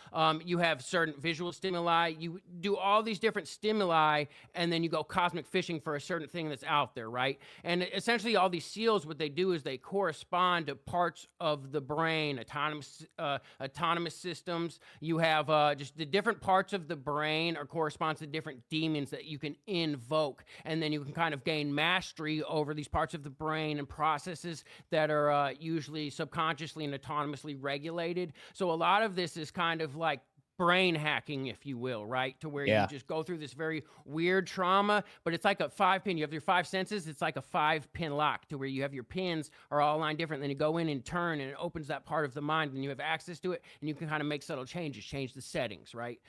You have certain visual stimuli. You do all these different stimuli, and then you go cosmic fishing for a certain thing that's out there, right? And essentially, all these seals, what they do is they correspond to parts of the brain, autonomous systems. You have just the different parts of the brain or corresponds to different demons that you can invoke, and then you can kind of gain mastery over these parts of the brain and processes that are usually subconsciously and autonomously regulated. So a lot of this is kind of like brain hacking, if you will, right? To where you just go through this very weird trauma, but it's like a 5-pin. You have your 5 senses. It's like a 5-pin lock to where you have your pins are all aligned different. Then you go in and turn, and it opens that part of the mind, and you have access to it, and you can kind of make subtle changes, change the settings, right?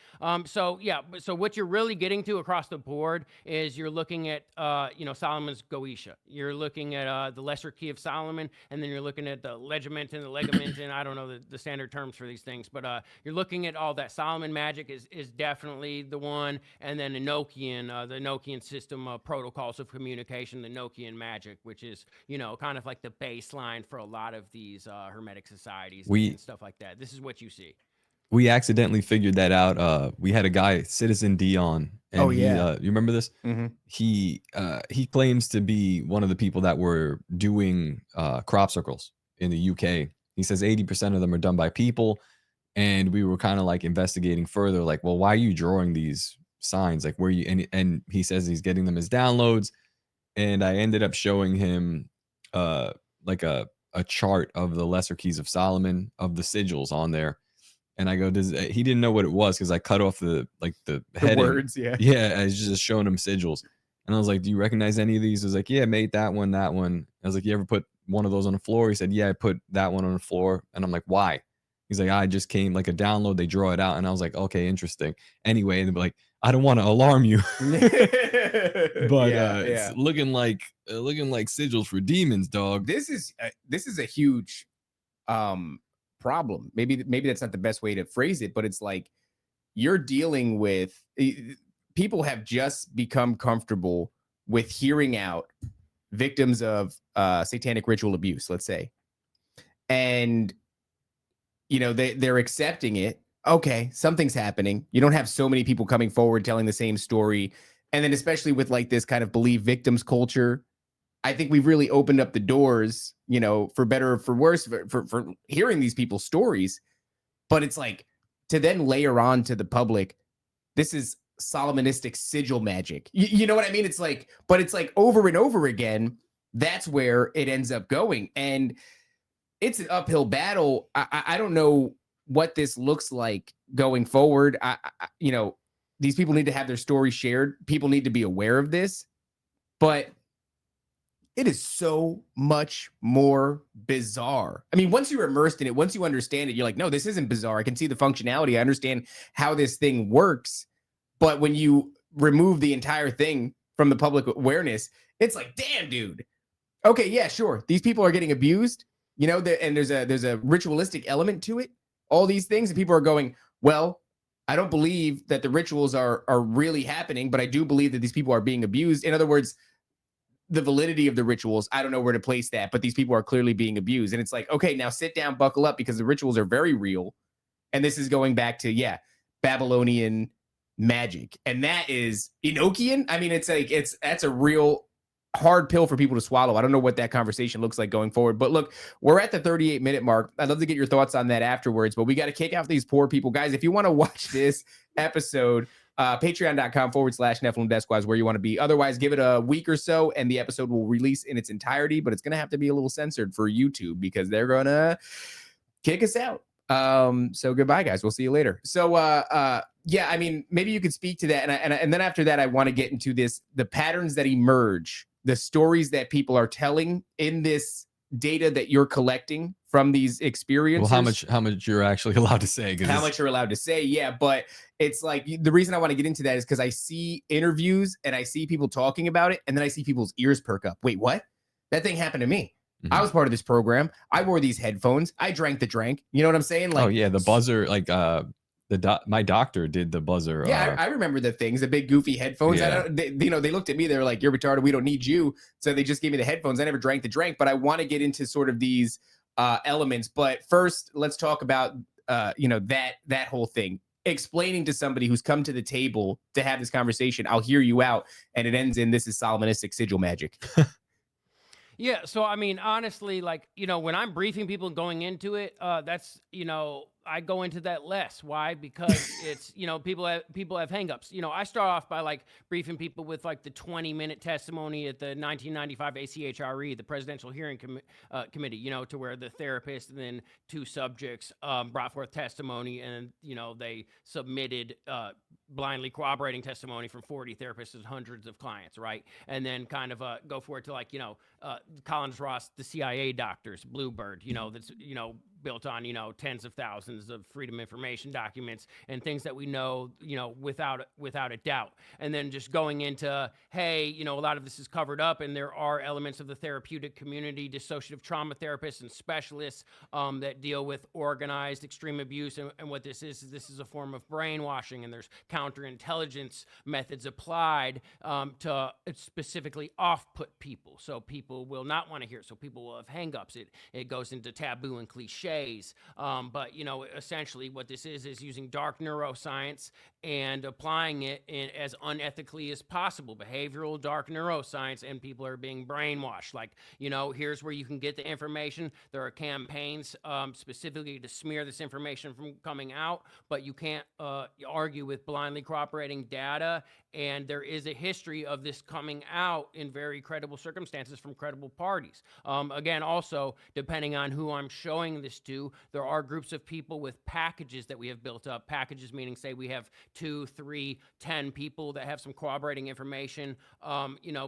So what you're really getting to across the board is you're looking at, Solomon's Goetia. You're looking at the lesser key of Solomon, and then you're looking at the legiment and the ligament, and I don't know the standard terms for these things, but you're looking at all that. Solomon magic is definitely the one, and then the Enochian system of protocols of communication, the Enochian magic, which is, kind of like the baseline for a lot of these hermetic societies and stuff like that. This is what you see. We accidentally figured that out. We had a guy, Citizen Dion. And you remember this? Mm-hmm. He claims to be one of the people that were doing crop circles in the UK. He says 80% of them are done by people. And we were kind of like investigating further, like, well, why are you drawing these signs? Like, where you, and he says he's getting them as downloads. And I ended up showing him like a chart of the lesser keys of Solomon, of the sigils on there. And I go, he didn't know what it was because I cut off the heading. Words, yeah. Yeah, I was just showing him sigils. And I was like, do you recognize any of these? He was like, yeah, mate, that one. I was like, you ever put one of those on the floor? He said, yeah, I put that one on the floor. And I'm like, why? He's like, I just came like a download. They draw it out. And I was like, okay, interesting. Anyway, and they're like, I don't want to alarm you. But it's looking like sigils for demons, dog. This is a huge problem. Maybe that's not the best way to phrase it, but it's like you're dealing with people have just become comfortable with hearing out victims of satanic ritual abuse, let's say. And they're accepting it. Okay, something's happening. You don't have so many people coming forward telling the same story. And then especially with like this kind of believe victims culture, I think we've really opened up the doors, for better or for worse, for hearing these people's stories. But it's like to then layer on to the public, this is Solomonistic sigil magic. You know what I mean? It's like, but it's like over and over again, that's where it ends up going. And it's an uphill battle. I don't know what this looks like going forward. These people need to have their story shared. People need to be aware of this, but it is so much more bizarre. I mean, once you're immersed in it, once you understand it, you're like, no, this isn't bizarre. I can see the functionality. I understand how this thing works. But when you remove the entire thing from the public awareness, it's like, damn, dude. Okay, yeah, sure. These people are getting abused. And there's a ritualistic element to it, all these things, and people are going, well, I don't believe that the rituals are really happening, but I do believe that these people are being abused. In other words, the validity of the rituals, I don't know where to place that, but these people are clearly being abused. And it's like, okay, now sit down, buckle up, because the rituals are very real. And this is going back to, Babylonian magic. And that is Enochian. I mean, it's like, that's a real hard pill for people to swallow. I don't know what that conversation looks like going forward, but look, we're at the 38-minute mark. I'd love to get your thoughts on that afterwards, but we got to kick out these poor people. Guys, if you want to watch this episode, patreon.com/Nephilim Death Squad is where you want to be. Otherwise, give it a week or so and the episode will release in its entirety, but it's going to have to be a little censored for YouTube because they're going to kick us out. So goodbye, guys. We'll see you later. So, I mean, maybe you could speak to that. And then after that, I want to get into the patterns that emerge, the stories that people are telling in this data that you're collecting from these experiences. Well, how much you're actually allowed to say? How much you're allowed to say. Yeah. But it's like, the reason I want to get into that is because I see interviews and I see people talking about it. And then I see people's ears perk up. Wait, what? That thing happened to me. Mm-hmm. I was part of this program. I wore these headphones. I drank the drink. You know what I'm saying? Like, oh yeah. The buzzer, like, my doctor did the buzzer. Yeah, I remember the things, the big goofy headphones. Yeah. They looked at me. They were like, "You're retarded. We don't need you." So they just gave me the headphones. I never drank the drink, but I want to get into sort of these elements. But first, let's talk about that whole thing. Explaining to somebody who's come to the table to have this conversation, I'll hear you out, and it ends in, this is Solomonistic sigil magic. Yeah, so I mean, honestly, like, when I'm briefing people going into it, that's, I go into that less. Why? Because it's, people have hangups. I start off by like briefing people with like the 20-minute testimony at the 1995 ACHRE, the Presidential Hearing Committee, to where the therapist and then two subjects brought forth testimony, and they submitted blindly corroborating testimony from 40 therapists and hundreds of clients, right? And then kind of go forward to like, Collins Ross, the CIA doctors, Bluebird, that's, built on, tens of thousands of Freedom of Information documents and things that we know, without a doubt. And then just going into, hey, a lot of this is covered up, and there are elements of the therapeutic community, dissociative trauma therapists and specialists that deal with organized extreme abuse. And what this is a form of brainwashing, and there's counterintelligence methods applied to specifically off-put people. So people will not want to hear it. So people will have hangups. It goes into taboo and cliches. But, essentially what this is using dark neuroscience and applying it as unethically as possible. Behavioral dark neuroscience, and people are being brainwashed. Like, here's where you can get the information. There are campaigns specifically to smear this information from coming out, but you can't argue with blindly corroborating data. And there is a history of this coming out in very credible circumstances from credible parties. Again, also, depending on who I'm showing this to, there are groups of people with packages that we have built up. Packages meaning, say, we have 2, 3, 10 people that have some corroborating information.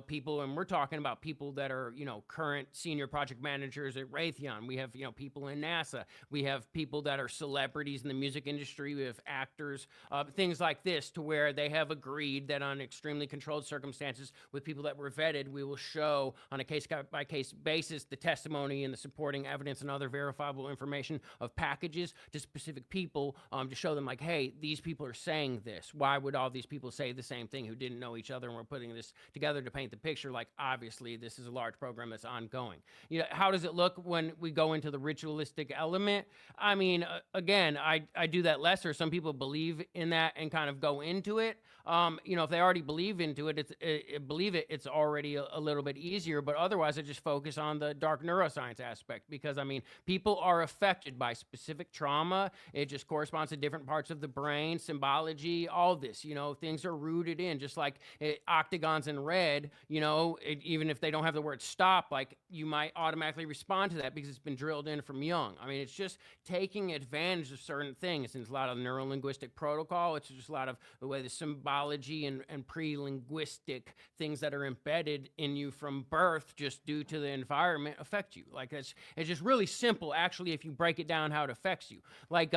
People, and we're talking about people that are, current senior project managers at Raytheon. We have, people in NASA. We have people that are celebrities in the music industry. We have actors, things like this, to where they have agreed that on extremely controlled circumstances with people that were vetted, we will show on a case-by-case basis the testimony and the supporting evidence and other verifiable information of packages to specific people to show them like, hey, these people are saying this. Why would all these people say the same thing who didn't know each other, and we're putting this together to paint the picture? Like, obviously, this is a large program that's ongoing. How does it look when we go into the ritualistic element? I mean, again, I do that lesser. Some people believe in that and kind of go into it. If they already believe into it, it's already a little bit easier. But otherwise, I just focus on the dark neuroscience aspect, because I mean, people are affected by specific trauma. It just corresponds to different parts of the brain, symbology, all this. Things are rooted in, just like octagons in red. Even if they don't have the word stop, like, you might automatically respond to that because it's been drilled in from young. I mean, it's just taking advantage of certain things. And it's a lot of neurolinguistic protocol. It's just a lot of the way the symbology and pre-linguistic things that are embedded in you from birth, just due to the environment, affect you. Like, it's just really simple, actually, if you break it down how it affects you. Like,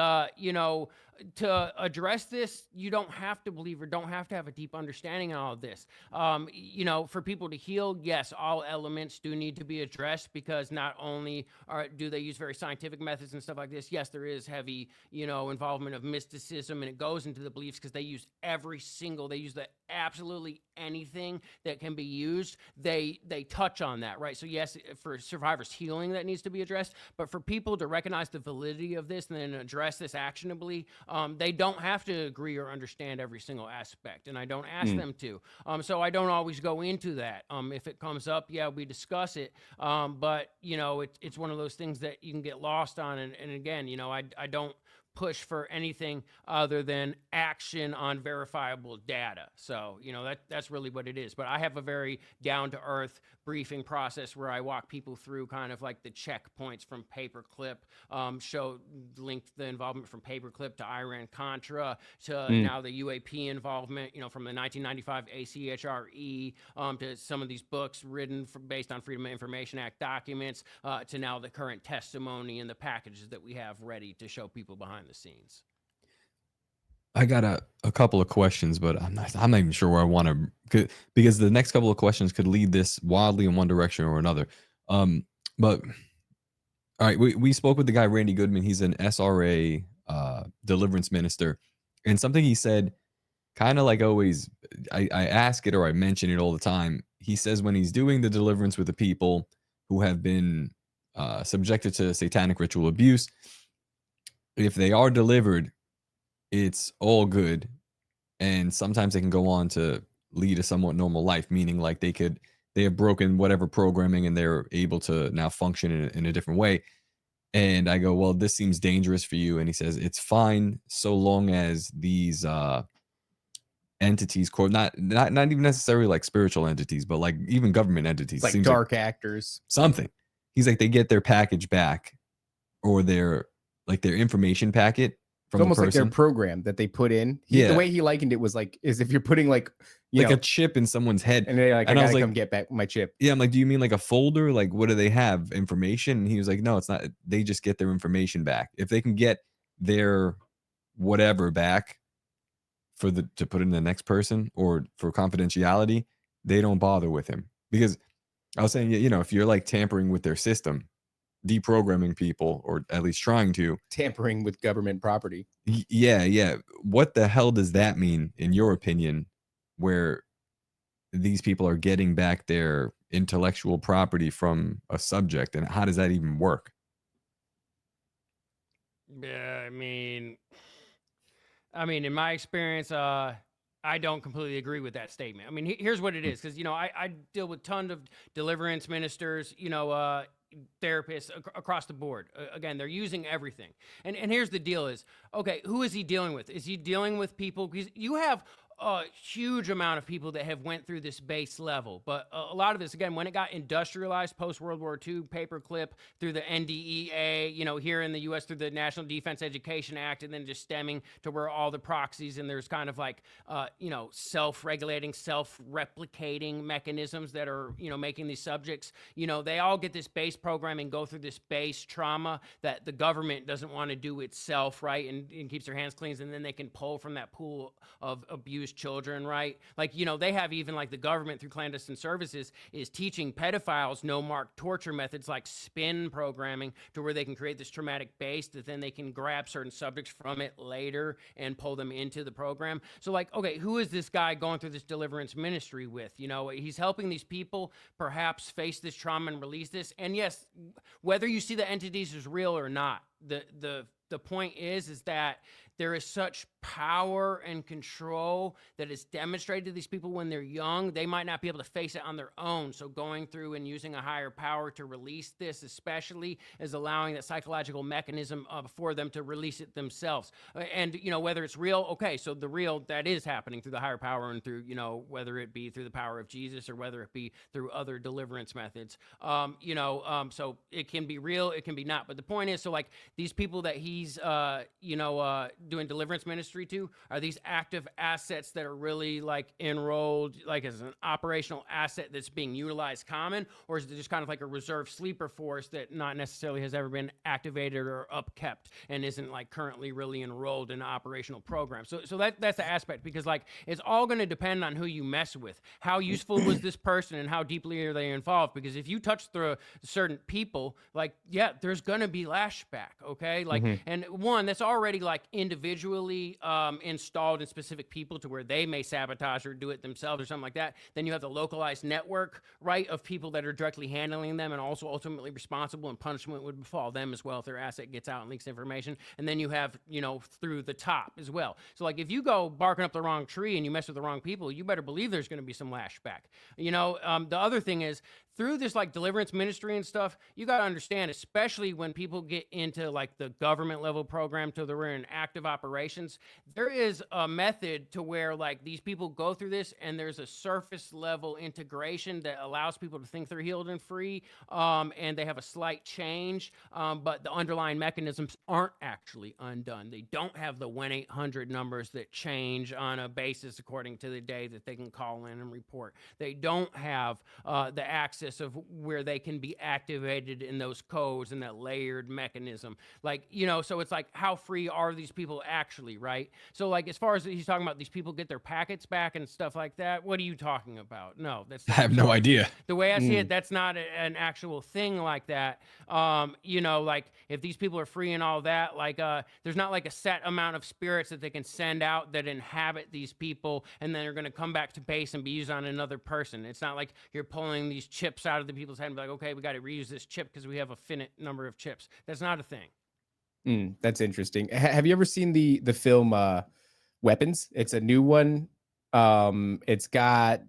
to address this, you don't have to believe or don't have to have a deep understanding of all of this. For people to heal, yes, all elements do need to be addressed, because not only do they use very scientific methods and stuff like this, yes, there is heavy, involvement of mysticism, and it goes into the beliefs, because they use they use the absolutely anything that can be used, they touch on that, right? So yes, for survivors healing, that needs to be addressed, but for people to recognize the validity of this and then address this actionably, they don't have to agree or understand every single aspect, and I don't ask them to. So I don't always go into that. If it comes up, yeah, we discuss it, but it's one of those things that you can get lost on, and again, I don't push for anything other than action on verifiable data. So, that's really what it is. But I have a very down-to-earth briefing process where I walk people through kind of like the checkpoints from Paperclip, link the involvement from Paperclip to Iran-Contra to now the UAP involvement, from the 1995 ACHRE to some of these books written based on Freedom of Information Act documents to now the current testimony and the packages that we have ready to show people behind the scenes. I got a couple of questions, but I'm not even sure where I want to, because the next couple of questions could lead this wildly in one direction or another. But all right, we spoke with the guy Randy Goodman. He's an SRA deliverance minister, and something he said, kind of like always, I ask it or I mention it all the time. He says when he's doing the deliverance with the people who have been subjected to satanic ritual abuse, if they are delivered, it's all good. And sometimes they can go on to lead a somewhat normal life, meaning like they have broken whatever programming and they're able to now function in a different way. And I go, well, this seems dangerous for you. And he says, it's fine so long as these entities, not even necessarily like spiritual entities, but like even government entities, Like seems dark actors. something. He's like, they get their package back, or their information packet from It's almost the like their person. program that they put in. Yeah. The way he likened it was like, is if you're putting like, like a chip in someone's head. and they're like, and I I gotta was come like, get back my chip. yeah, I'm like, do you mean like a folder? Like, what do they have? Information? And he was like, no, it's not. They just get their information back. If they can get their whatever back to put in the next person or for confidentiality, they don't bother with him. Because I was saying, you know, if you're like tampering with their system, deprogramming people, or at least trying to, Tampering with government property. yeah, what the hell does that mean in your opinion, where these people are getting back their intellectual property from a subject, and how does that even work? Yeah, I mean, in my experience, I don't completely agree with that statement. I mean, here's what it is, because, you know, I deal with tons of deliverance ministers, you know, therapists across the board. Again, they're using everything. And here's the deal is, okay, who is he dealing with? Is he dealing with people? Because you have a huge amount of people that have went through this base level, but a lot of this, again, when it got industrialized post World War II, paperclip through the NDEA, you know, here in the U.S. through the National Defense Education Act, and then just stemming to where all the proxies, and there's kind of like, you know, self-regulating, self-replicating mechanisms that are, you know, making these subjects, you know, they all get this base programming, go through this base trauma that the government doesn't want to do itself, right, and keeps their hands clean, and then they can pull from that pool of abuse children, right? Like, you know, they have even like the government through clandestine services is teaching pedophiles no-mark torture methods like spin programming, to where they can create this traumatic base that then they can grab certain subjects from it later and pull them into the program. So like, okay, who is this guy going through this deliverance ministry with? You know, he's helping these people perhaps face this trauma and release this. And yes, whether you see the entities as real or not, the point is that there is such power and control that is demonstrated to these people when they're young. They might not be able to face it on their own. So going through and using a higher power to release this, especially, is allowing that psychological mechanism for them to release it themselves. And, you know, whether it's real, okay, so the real, that is happening through the higher power and through, you know, whether it be through the power of Jesus or whether it be through other deliverance methods. So it can be real, it can be not. But the point is, so like these people that he's, doing deliverance ministry to, are these active assets that are really like enrolled, like as an operational asset that's being utilized common, or is it just kind of like a reserve sleeper force that not necessarily has ever been activated or upkept and isn't like currently really enrolled in an operational program? So that's the aspect, because like it's all going to depend on who you mess with. How useful was this person and how deeply are they involved? Because if you touch through certain people, like, yeah, there's going to be lashback, okay? Like, and one that's already like individually installed in specific people to where they may sabotage or do it themselves or something like that. Then you have the localized network, right, of people that are directly handling them and also ultimately responsible, and punishment would befall them as well if their asset gets out and leaks information. And then you have, you know, through the top as well. So like if you go barking up the wrong tree and you mess with the wrong people, you better believe there's going to be some lashback. You know, the other thing is, through this like deliverance ministry and stuff, you got to understand, especially when people get into like the government level program to where in active operations, there is a method to where like these people go through this and there's a surface level integration that allows people to think they're healed and free, and they have a slight change, but the underlying mechanisms aren't actually undone. They don't have the 1-800 numbers that change on a basis according to the day that they can call in and report. They don't have the access of where they can be activated in those codes and that layered mechanism. Like, you know, so it's like, how free are these people actually, right? So like, as far as he's talking about these people get their packets back and stuff like that, what are you talking about? No, that's not, I have no idea. the way I see it, that's not an actual thing like that. You know, like if these people are free and all that, like there's not like a set amount of spirits that they can send out that inhabit these people and then they're going to come back to base and be used on another person. It's not like you're pulling these chips out of the people's head and be like, okay, we got to reuse this chip because we have a finite number of chips. That's not a thing. That's interesting. Have you ever seen the film Weapons? It's a new one. It's got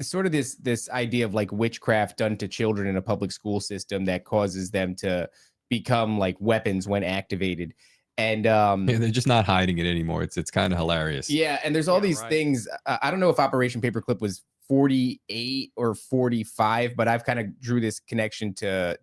sort of this idea of like witchcraft done to children in a public school system that causes them to become like weapons when activated. And Yeah, they're just not hiding it anymore. It's kind of hilarious. yeah, and there's all these things. I don't know if Operation Paperclip was 48 or 45, but I've kind of drew this connection to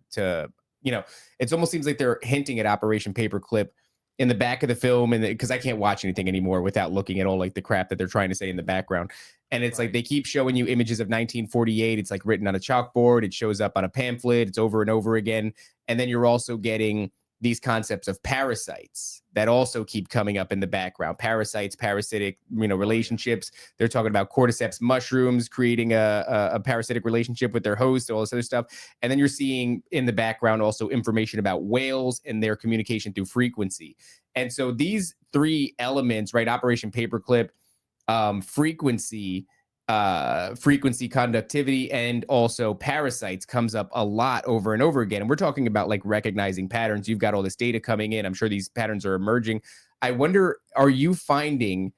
it almost seems like they're hinting at Operation Paperclip in the back of the film, and because I can't watch anything anymore without looking at all like the crap that they're trying to say in the background. And it's like they keep showing you images of 1948. It's like written on a chalkboard. It shows up on a pamphlet. It's over and over again. And then you're also getting these concepts of parasites that also keep coming up in the background. Parasites, parasitic, relationships. They're talking about cordyceps mushrooms creating a parasitic relationship with their host, all this other stuff. And then you're seeing in the background also information about whales and their communication through frequency. And so these three elements, right? Operation Paperclip, frequency, conductivity, and also parasites comes up a lot over and over again. And we're talking about like recognizing patterns. You've got all this data coming in. I'm sure these patterns are emerging. I wonder, are you finding,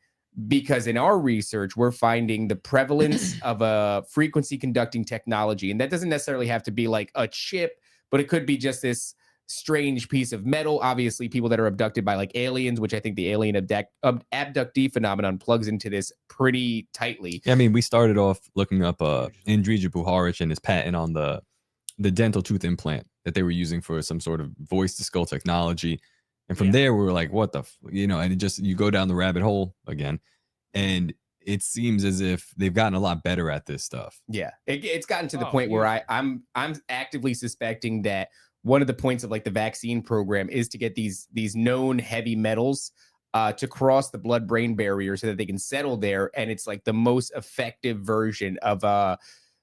because in our research, we're finding the prevalence of a frequency conducting technology, and that doesn't necessarily have to be like a chip, but it could be just this strange piece of metal. Obviously, people that are abducted by like aliens, which I think the alien abductee phenomenon plugs into this pretty tightly. Yeah, I mean, we started off looking up Indrija Puharich and his patent on the dental tooth implant that they were using for some sort of voice to skull technology. And from there, we were like, what the, and it just, you go down the rabbit hole again. And it seems as if they've gotten a lot better at this stuff. Yeah, it's gotten to the point where I'm actively suspecting that one of the points of like the vaccine program is to get these known heavy metals to cross the blood-brain barrier so that they can settle there. And it's like the most effective version of a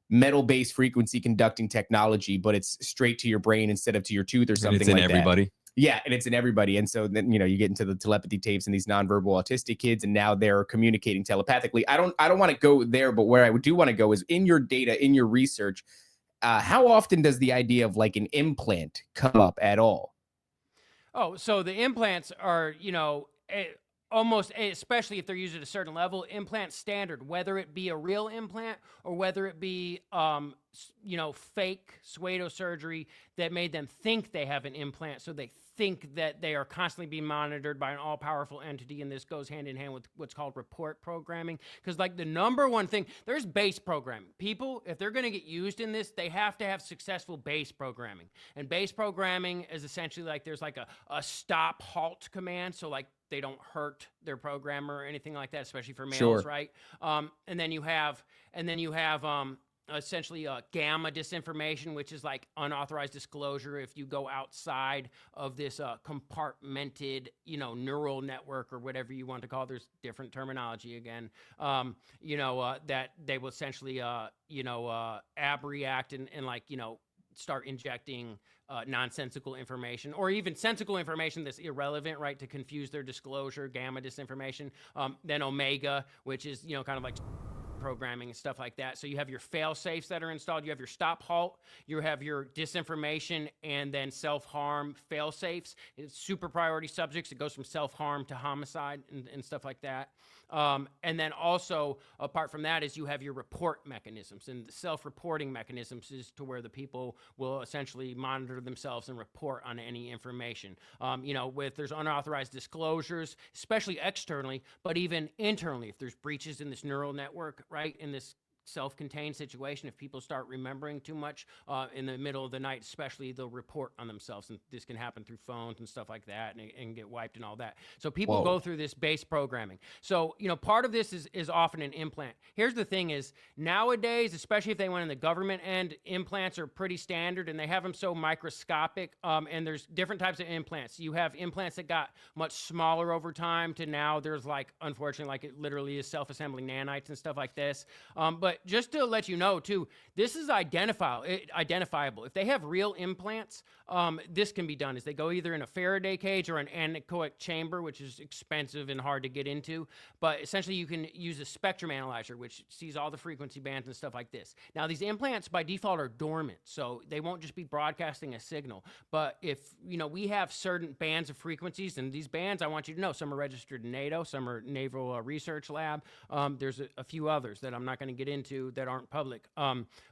metal-based frequency conducting technology, but it's straight to your brain instead of to your tooth or something like that. And it's in everybody. Yeah, and it's in everybody. And so then, you get into the telepathy tapes and these nonverbal autistic kids, and now they're communicating telepathically. I don't want to go there, but where I do want to go is in your data, in your research. How often does the idea of like an implant come up at all? Oh, so the implants are, almost, especially if they're used at a certain level, implant standard, whether it be a real implant or whether it be, fake pseudosurgery that made them think they have an implant. So they think that they are constantly being monitored by an all-powerful entity, and this goes hand in hand with what's called report programming. Because like the number one thing, there's base programming. People, if they're going to get used in this, they have to have successful base programming. And base programming is essentially like there's like a stop halt command. So like they don't hurt their programmer or anything like that, especially for males, right? And then you have essentially gamma disinformation, which is like unauthorized disclosure if you go outside of this compartmented, neural network or whatever you want to call it. There's different terminology again, that they will essentially, abreact and like, start injecting nonsensical information or even sensical information that's irrelevant, right, to confuse their disclosure, gamma disinformation. Then omega, which is, kind of like programming and stuff like that. So you have your fail safes that are installed. You have your stop halt. You have your disinformation and then self-harm fail safes. It's super priority subjects. It goes from self-harm to homicide and stuff like that. And then also, apart from that, is you have your report mechanisms, and the self-reporting mechanisms is to where the people will essentially monitor themselves and report on any information. There's unauthorized disclosures, especially externally, but even internally, if there's breaches in this neural network, right, in this self-contained situation, if people start remembering too much in the middle of the night, especially, they'll report on themselves, and this can happen through phones and stuff like that, and get wiped and all that. So people go through this base programming. So part of this is often an implant. Here's the thing: is nowadays, especially if they went in the government end, implants are pretty standard, and they have them so microscopic. And there's different types of implants. You have implants that got much smaller over time to now there's like, unfortunately, like it literally is self-assembling nanites and stuff like this. But But just to let you know too, this is identifiable. If they have real implants, this can be done. Is they go either in a Faraday cage or an anechoic chamber, which is expensive and hard to get into. But essentially, you can use a spectrum analyzer, which sees all the frequency bands and stuff like this. Now, these implants by default are dormant, so they won't just be broadcasting a signal. But if we have certain bands of frequencies, and these bands, I want you to know, some are registered in NATO, some are Naval Research Lab. There's a few others that I'm not going to get into that aren't public.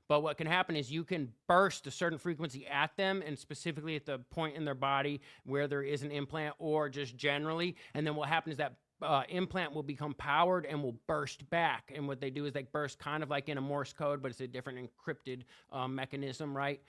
But what can happen is you can burst a certain frequency at them, and specifically at the point in their body where there is an implant, or just generally. And then what happens is that implant will become powered and will burst back. And what they do is they burst kind of like in a Morse code, but it's a different encrypted mechanism, right?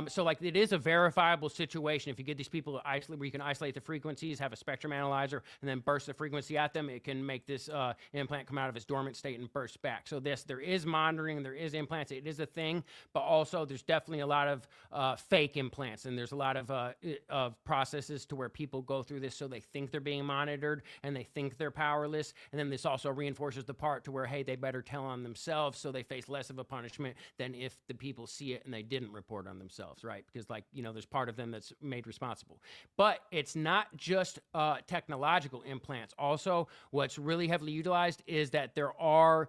So like it is a verifiable situation. If you get these people to isolate, where you can isolate the frequencies, have a spectrum analyzer, and then burst the frequency at them, it can make this implant come out of its dormant state and burst back. So there is monitoring, there is implants, it is a thing, but also there's definitely a lot of fake implants, and there's a lot of processes to where people go through this so they think they're being monitored and they think they're powerless. And then this also reinforces the part to where, hey, they better tell on themselves so they face less of a punishment than if the people see it and they didn't report on themselves, right? Because there's part of them that's made responsible. But it's not just technological implants. Also, what's really heavily utilized is that there are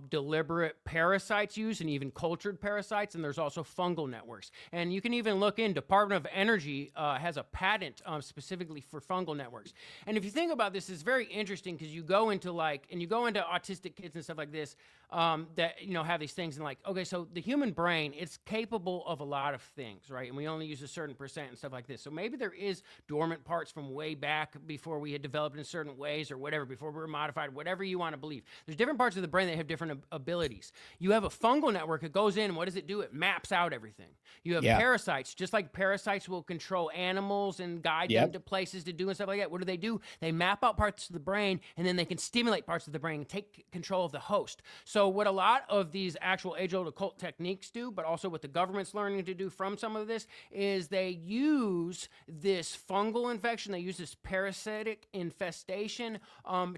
deliberate parasites used, and even cultured parasites, and there's also fungal networks. And you can even look in, Department of Energy has a patent specifically for fungal networks. And if you think about this, it's very interesting, because you go into autistic kids and stuff like this that have these things, and like, okay, so the human brain, it's capable of a lot of things, right? And we only use a certain percent and stuff like this. So maybe there is dormant parts from way back before we had developed in certain ways or whatever, before we were modified, whatever you want to believe. There's different parts of the brain that have different abilities. You have a fungal network that goes in, and what does it do? It maps out everything. You have parasites, just like parasites will control animals and guide them to places to do and stuff like that. What do? They map out parts of the brain, and then they can stimulate parts of the brain and take control of the host. So what a lot of these actual age-old occult techniques do, but also what the government's learning to do from some of this, is they use this fungal infection, they use this parasitic infestation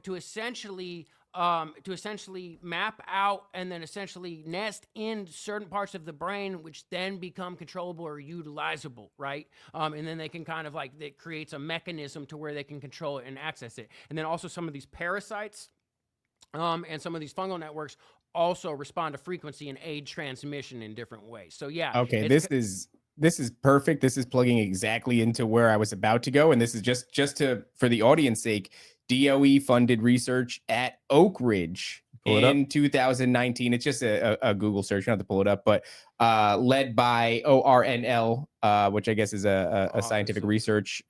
to essentially map out and then essentially nest in certain parts of the brain, which then become controllable or utilizable, right? And then they can kind of it creates a mechanism to where they can control it and access it. And then also some of these parasites and some of these fungal networks also respond to frequency and aid transmission in different ways. So yeah. Okay, this is perfect. This is plugging exactly into where I was about to go. And this is just for the audience sake, DOE funded research at Oak Ridge in 2019. It's just a Google search. You don't have to pull it up, but led by ORNL, which I guess is a scientific research.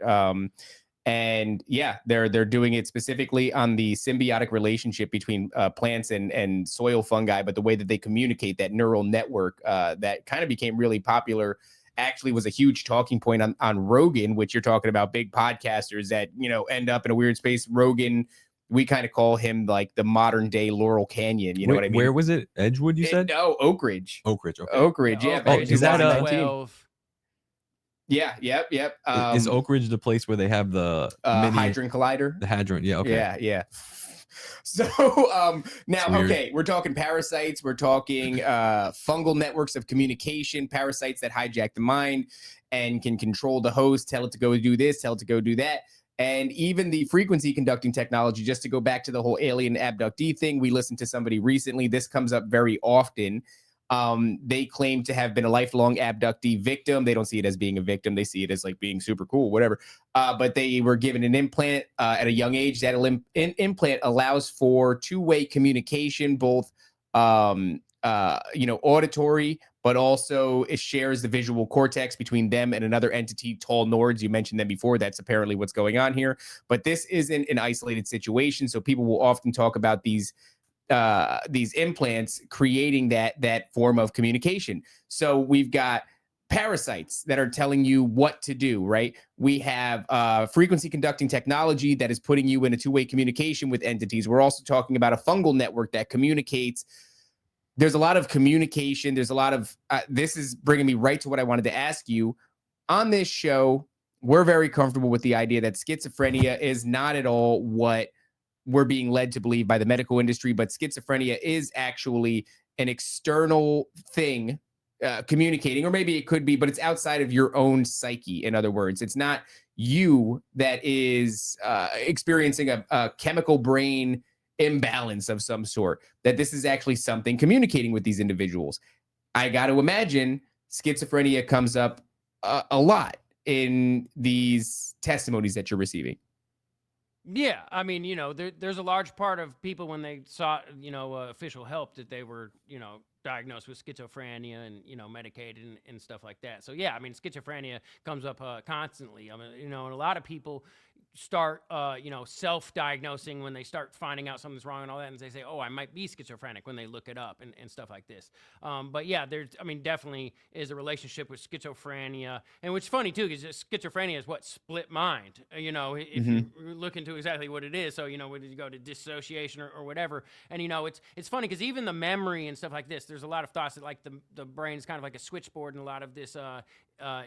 And yeah, they're doing it specifically on the symbiotic relationship between plants and soil fungi, but the way that they communicate, that neural network that kind of became really popular, actually was a huge talking point on Rogan, which you're talking about big podcasters that, end up in a weird space. Rogan, we kind of call him like the modern day Laurel Canyon. You know what I mean? Where was it? Edgewood, you said? No, Oak Ridge. Oak Ridge. Okay. Oak Ridge. Yeah. Oak Ridge is that 12. Yeah. Yep. Is Oak Ridge the place where they have the Hadron Collider? The Hadron. Yeah. Okay. Yeah. So now, okay, we're talking parasites. We're talking fungal networks of communication, parasites that hijack the mind and can control the host, tell it to go do this, tell it to go do that. And even the frequency conducting technology, just to go back to the whole alien abductee thing, we listened to somebody recently. This comes up very often. They claim to have been a lifelong abductee victim. They don't see it as being a victim. They see it as like being super cool, whatever. But they were given an implant at a young age. That implant allows for two-way communication, both, auditory, but also it shares the visual cortex between them and another entity, tall Nords. You mentioned them before. That's apparently what's going on here. But this isn't an isolated situation. So people will often talk about these implants creating that form of communication. So we've got parasites that are telling you what to do, right? We have frequency conducting technology that is putting you in a two-way communication with entities. We're also talking about a fungal network that communicates. There's a lot of communication. There's a lot of, this is bringing me right to what I wanted to ask you. On this show, we're very comfortable with the idea that schizophrenia is not at all what we're being led to believe by the medical industry, but schizophrenia is actually an external thing communicating, or maybe it could be, but it's outside of your own psyche. In other words, it's not you that is experiencing a chemical brain imbalance of some sort, that this is actually something communicating with these individuals. I got to imagine schizophrenia comes up a lot in these testimonies that you're receiving. Yeah, I mean, there's a large part of people when they sought, official help that they were, diagnosed with schizophrenia and, medicated and stuff like that. So, yeah, I mean, schizophrenia comes up constantly. I mean, and a lot of people start, self-diagnosing when they start finding out something's wrong and all that, and they say, oh, I might be schizophrenic when they look it up and stuff like this. But yeah, definitely is a relationship with schizophrenia. And what's funny too, is schizophrenia is what split mind, if you look into exactly what it is. So, when you go to dissociation or whatever, and, it's funny because even the memory and stuff like this, there's a lot of thoughts that like the brain is kind of like a switchboard, and a lot of this,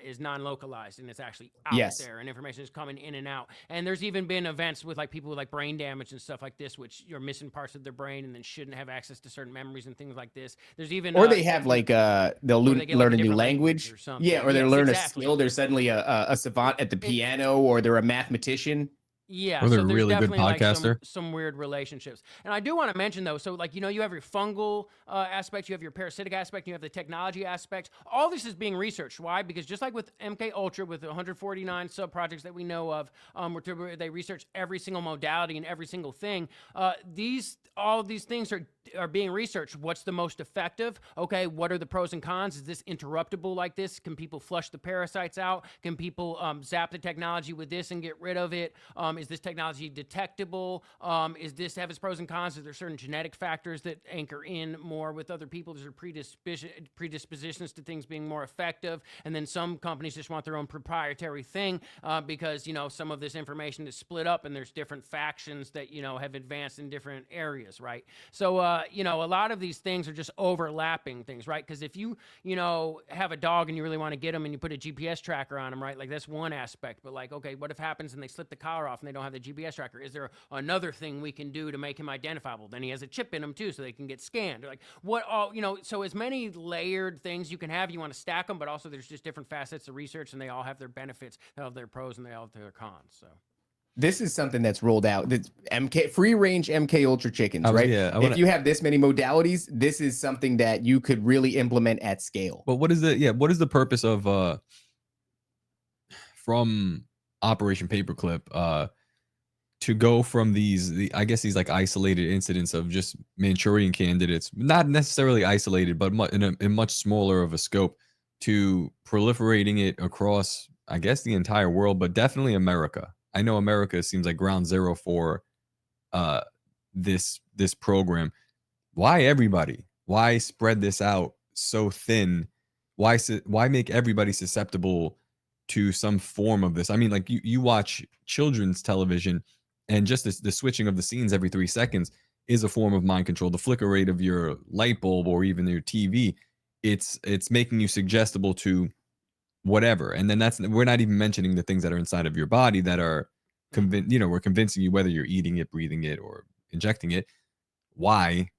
is non-localized, and it's actually out there, and information is coming in and out. And there's even been events with like people with like brain damage and stuff like this, which you're missing parts of their brain and then shouldn't have access to certain memories and things like this. There's even or they have like they'll learn a new language, or they learn a skill. They're suddenly a savant at the piano, or they're a mathematician. Yeah, or they're so a there's really good definitely podcaster. Like some weird relationships. And I do want to mention though, so like, you have your fungal aspect, you have your parasitic aspect, you have the technology aspect. All this is being researched. Why? Because just like with MK Ultra, with the 149 sub-projects that we know of, where they research every single modality and every single thing, all these things are being researched. What's the most effective? Okay, what are the pros and cons? Is this interruptible like this? Can people flush the parasites out? Can people zap the technology with this and get rid of it? Is this technology detectable? Is this have its pros and cons? Is there certain genetic factors that anchor in more with other people? Is there predispositions to things being more effective? And then some companies just want their own proprietary thing because, some of this information is split up and there's different factions that, have advanced in different areas, right? So, a lot of these things are just overlapping things, right? Because if you, have a dog and you really want to get them and you put a GPS tracker on them, right? Like that's one aspect. But like, okay, what if happens and they slip the collar off and they don't have the GPS tracker? Is there another thing we can do to make him identifiable? Then he has a chip in him too, so they can get scanned. Like what all, so as many layered things you can have, you want to stack them, but also there's just different facets of research and they all have their benefits, they all have their pros and they all have their cons. So this is something that's rolled out. That's free range MK Ultra chickens, right? If you have this many modalities, this is something that you could really implement at scale. But what is the purpose of from Operation Paperclip to go from these like isolated incidents of just Manchurian candidates, not necessarily isolated, but in much smaller of a scope, to proliferating it across, I guess, the entire world, but definitely America. I know America seems like ground zero for this program. Why everybody? Why spread this out so thin? Why make everybody susceptible to some form of this? I mean, like you watch children's television, and just the switching of the scenes every 3 seconds is a form of mind control. The flicker rate of your light bulb or even your TV, it's making you suggestible to whatever. And then we're not even mentioning the things that are inside of your body that are we're convincing you whether you're eating it, breathing it, or injecting it. Why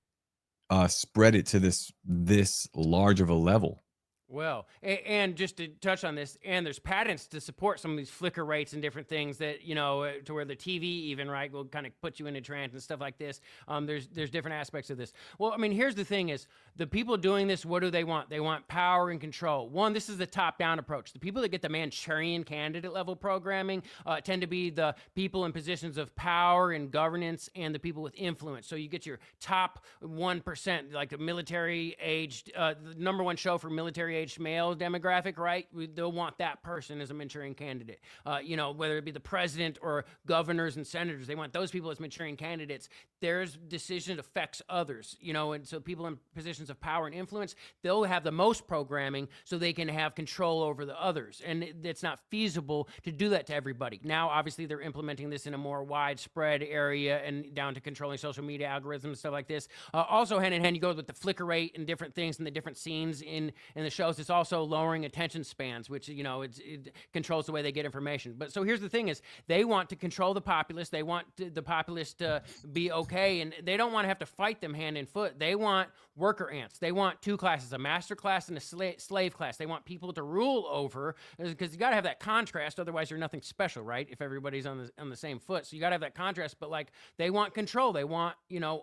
spread it to this large of a level? Well, and just to touch on this, and there's patents to support some of these flicker rates and different things that, to where the TV even, right, will kind of put you into trance and stuff like this. There's different aspects of this. Well, I mean, here's the thing is, the people doing this, what do they want? They want power and control. One, this is the top-down approach. The people that get the Manchurian candidate level programming tend to be the people in positions of power and governance and the people with influence. So you get your top 1%, like the military-aged, the number one show for military-aged male demographic, right? They'll want that person as a Manchurian candidate. Whether it be the president or governors and senators, they want those people as Manchurian candidates. Their decision affects others, and so people in positions of power and influence, they'll have the most programming so they can have control over the others. And it's not feasible to do that to everybody. Now, obviously, they're implementing this in a more widespread area and down to controlling social media algorithms and stuff like this. Also, hand in hand, you go with the flicker rate and different things and the different scenes in the shows. It's also lowering attention spans, which, it controls the way they get information. But so here's the thing is, they want to control the populace. They want the populace to be okay, and they don't want to have to fight them hand and foot. They want worker ants. They want two classes, a master class and a slave class. They want people to rule over, because you got to have that contrast. Otherwise, you're nothing special, right? If everybody's on the same foot. So you got to have that contrast. But like, they want control. They want,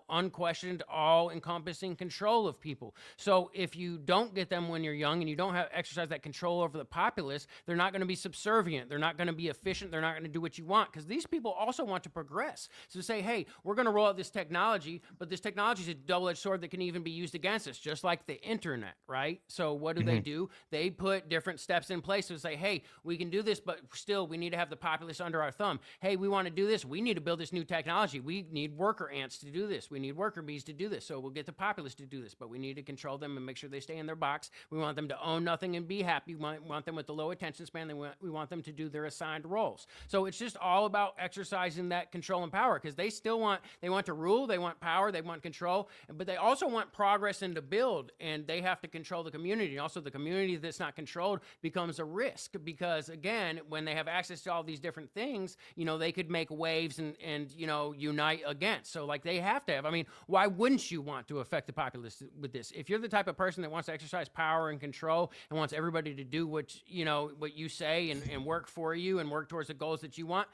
unquestioned, all-encompassing control of people. So if you don't get them when you're young and you don't exercise that control over the populace, they're not going to be subservient. They're not going to be efficient. They're not going to do what you want, because these people also want to progress. So say, hey, we're going to roll out this technology, but this technology is a double-edged sword that can even be used against us, just like the internet, right? So what do they do? They put different steps in place to say, hey, we can do this, but still we need to have the populace under our thumb. Hey, we want to do this. We need to build this new technology. We need worker ants to do this. We need worker bees to do this. So we'll get the populace to do this, but we need to control them and make sure they stay in their box. We want them to own nothing and be happy. We want them with the low attention span. We want them to do their assigned roles. So it's just all about exercising that control and power, because they want to rule, they want power, they want control, but they also want progress and to build, and they have to control the community. Also, the community that's not controlled becomes a risk, because again, when they have access to all these different things, they could make waves and unite against. So like, they have to have, why wouldn't you want to affect the populace with this? If you're the type of person that wants to exercise power and control and wants everybody to do what you say and work for you and work towards the goals that you want,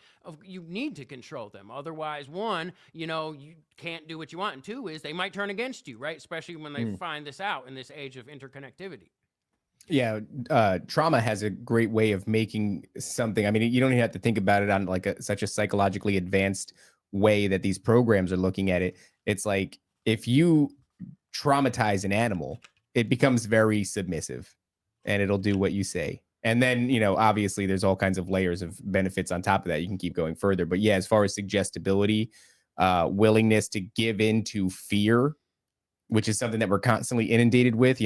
you need to control them. Otherwise, one, you can't do what you want, and two is they might turn against you, right? Especially when they find this out in this age of interconnectivity. Yeah, trauma has a great way of making something. You don't even have to think about it on like such a psychologically advanced way that these programs are looking at it. It's like, if you traumatize an animal, it becomes very submissive and it'll do what you say. And then, obviously there's all kinds of layers of benefits on top of that. You can keep going further. But yeah, as far as suggestibility, willingness to give in to fear, which is something that we're constantly inundated with.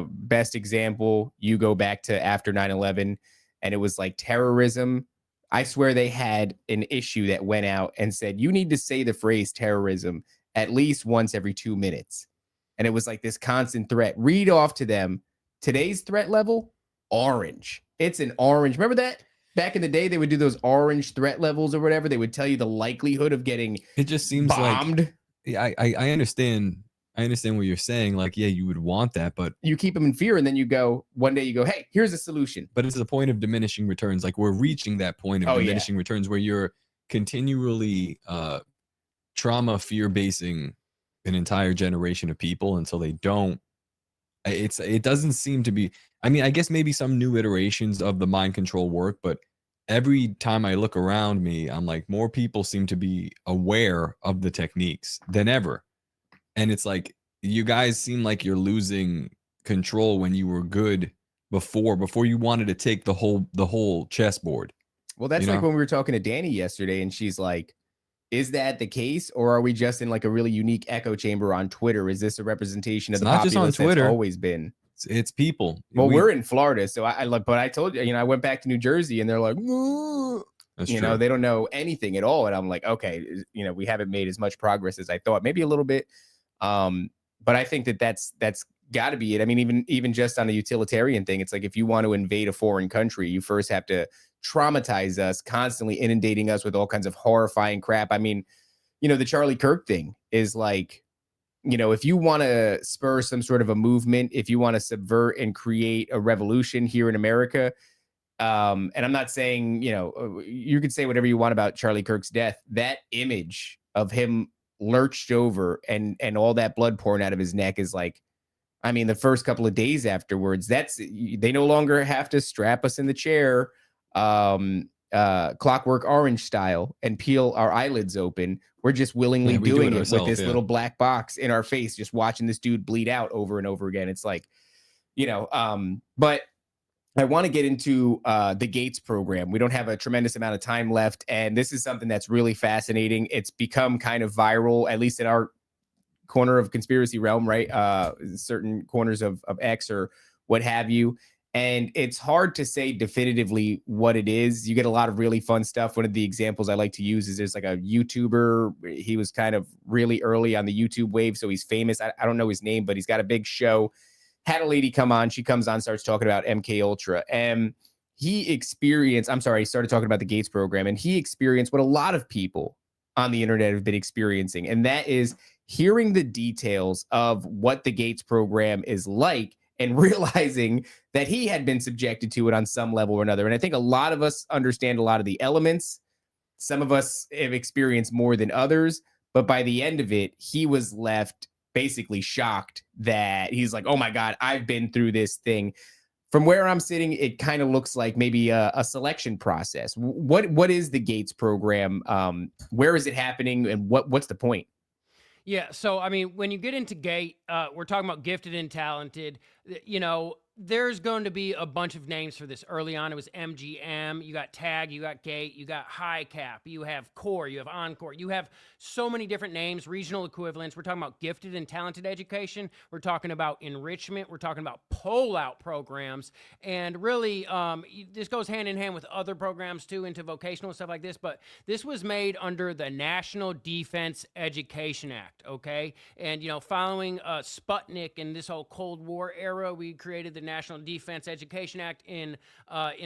Best example, you go back to after 9/11, and it was like terrorism. I swear they had an issue that went out and said, you need to say the phrase terrorism at least once every 2 minutes. And it was like this constant threat. Read off to them today's threat level, orange. It's an orange. Remember that? Back in the day, they would do those orange threat levels or whatever. They would tell you the likelihood of getting it just seems bombed. Like, yeah, I understand. I understand what you're saying. Like, yeah, you would want that, but you keep them in fear, and then one day you go, hey, here's a solution. But it's the point of diminishing returns. Like, we're reaching that point of diminishing returns where you're continually trauma fear basing an entire generation of people until they don't. It doesn't seem to be. I guess maybe some new iterations of the mind control work, but every time I look around me, I'm like, more people seem to be aware of the techniques than ever. And it's like, you guys seem like you're losing control when you were good before you wanted to take the whole chessboard. Well, that's like when we were talking to Danny yesterday, and she's like, is that the case, or are we just in like a really unique echo chamber on Twitter? Is this a representation of the populace not just on Twitter. That's always been? It's people. Well, we're in Florida, so but I told you, I went back to New Jersey, and they're like, they don't know anything at all, and I'm like, okay, we haven't made as much progress as I thought, maybe a little bit, but I think that's got to be it. Even just on a utilitarian thing, it's like, if you want to invade a foreign country, you first have to traumatize us, constantly inundating us with all kinds of horrifying crap. The Charlie Kirk thing is like, if you want to spur some sort of a movement, if you want to subvert and create a revolution here in America, and I'm not saying, you could say whatever you want about Charlie Kirk's death, that image of him lurched over and all that blood pouring out of his neck is like, the first couple of days afterwards, they no longer have to strap us in the chair, Clockwork Orange style, and peel our eyelids open. We're just willingly doing it with this little black box in our face, just watching this dude bleed out over and over again. It's like, but I want to get into the Gates program. We don't have a tremendous amount of time left, and this is something that's really fascinating. It's become kind of viral, at least in our corner of conspiracy realm, right? Certain corners of X or what have you. And it's hard to say definitively what it is. You get a lot of really fun stuff. One of the examples I like to use is there's like a YouTuber. He was kind of really early on the YouTube wave, so he's famous. I don't know his name, but he's got a big show. Had a lady come on. She comes on, starts talking about MK Ultra. And he started talking about the Gates program, and he experienced what a lot of people on the internet have been experiencing. And that is, hearing the details of what the Gates program is like and realizing that he had been subjected to it on some level or another. And I think a lot of us understand a lot of the elements. Some of us have experienced more than others, but by the end of it, he was left basically shocked that he's like, oh my God, I've been through this thing. From where I'm sitting, it kind of looks like maybe a selection process. What is the Gates program? Where is it happening? And what's the point? Yeah, so I mean, when you get into GATE, we're talking about gifted and talented. You know, there's going to be a bunch of names for this. Early on, it was MGM. You got Tag, you got GATE, you got High Cap, you have Core, you have Encore. You have so many different names, regional equivalents. We're talking about gifted and talented education. We're talking about enrichment. We're talking about pull-out programs. And really, this goes hand in hand with other programs, too, into vocational stuff like this. But this was made under the National Defense Education Act, okay? And, you know, following Sputnik and this whole Cold War era, we created the National Defense Education Act. In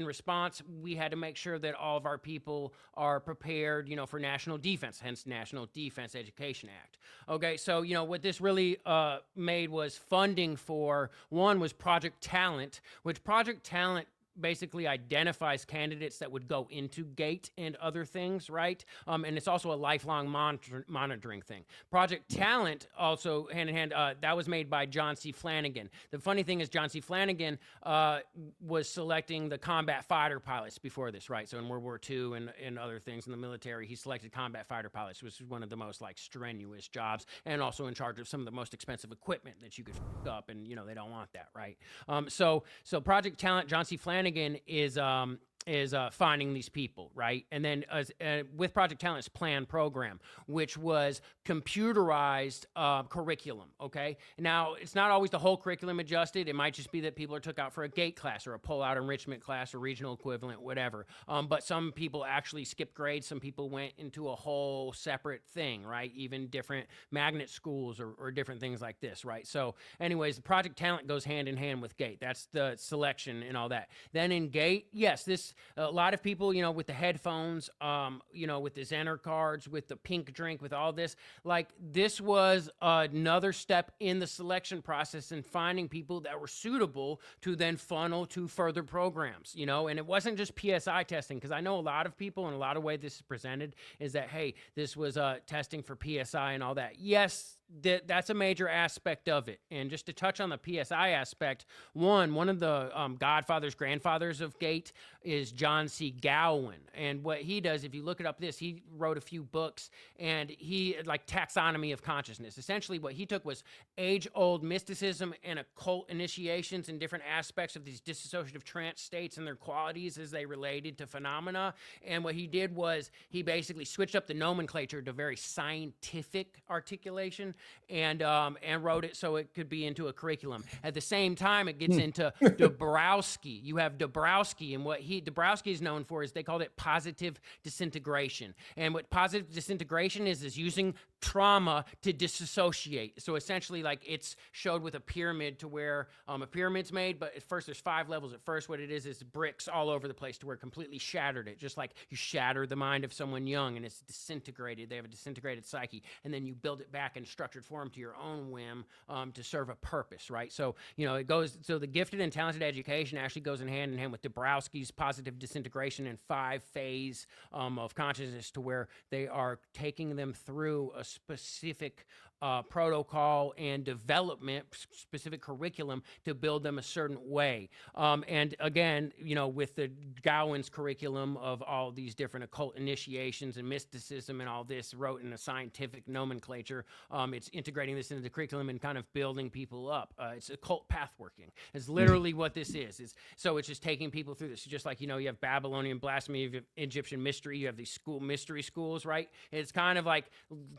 response, we had to make sure that all of our people are prepared, you know, for national defense, hence National Defense Education Act. Okay, so, you know, what this really made was funding for, one was Project Talent, which Project Talent basically identifies candidates that would go into GATE and other things, right? And it's also a lifelong monitoring thing. Project Talent, also hand in hand, that was made by John C. Flanagan. The funny thing is John C. Flanagan was selecting the combat fighter pilots before this, right? So in World War II and other things in the military, he selected combat fighter pilots, which is one of the most like strenuous jobs, and also in charge of some of the most expensive equipment that you could f up, and you know, they don't want that, right? So Project Talent, John C. Flanagan is finding these people, right? And then with Project Talent's plan program, which was computerized curriculum, okay? Now, it's not always the whole curriculum adjusted. It might just be that people are took out for a GATE class or a pull-out enrichment class or regional equivalent, whatever. But some people actually skipped grades. Some people went into a whole separate thing, right? Even different magnet schools or different things like this, right? So anyways, the Project Talent goes hand in hand with GATE. That's the selection and all that. Then in GATE, yes, a lot of people, you know, with the headphones, you know, with the Zener cards, with the pink drink, with all this, like this was another step in the selection process and finding people that were suitable to then funnel to further programs, you know, and it wasn't just PSI testing, because I know a lot of people and a lot of way this is presented is that, hey, this was testing for PSI and all that. Yes, that's a major aspect of it. And just to touch on the PSI aspect, one of the grandfathers of GATE is John C. Gowan. And what he does, if you look it up he wrote a few books, and he, like taxonomy of consciousness. Essentially what he took was age-old mysticism and occult initiations and different aspects of these dissociative trance states and their qualities as they related to phenomena. And what he did was he basically switched up the nomenclature to very scientific articulation, and wrote it so it could be into a curriculum. At the same time, it gets into Dabrowski. You have Dabrowski, and what Dabrowski is known for is they called it positive disintegration. And what positive disintegration is using trauma to disassociate. So essentially, like, it's showed with a pyramid to where a pyramid's made, but at first there's 5 levels. At first, what it is bricks all over the place to where it completely shattered it. Just like you shatter the mind of someone young and it's disintegrated. They have a disintegrated psyche, and then you build it back in structured form to your own whim to serve a purpose, right? So, you know, it goes, so the gifted and talented education actually goes in hand with Dabrowski's positive disintegration and 5-phase of consciousness, to where they are taking them through a specific protocol and development, specific curriculum to build them a certain way. And again, you know, with the Gowan's curriculum of all these different occult initiations and mysticism and all this, wrote in a scientific nomenclature, it's integrating this into the curriculum and kind of building people up. It's occult path working. It's literally what this is. So it's just taking people through this. Just like, you know, you have Babylonian blasphemy, you have Egyptian mystery, you have these mystery schools, right? It's kind of like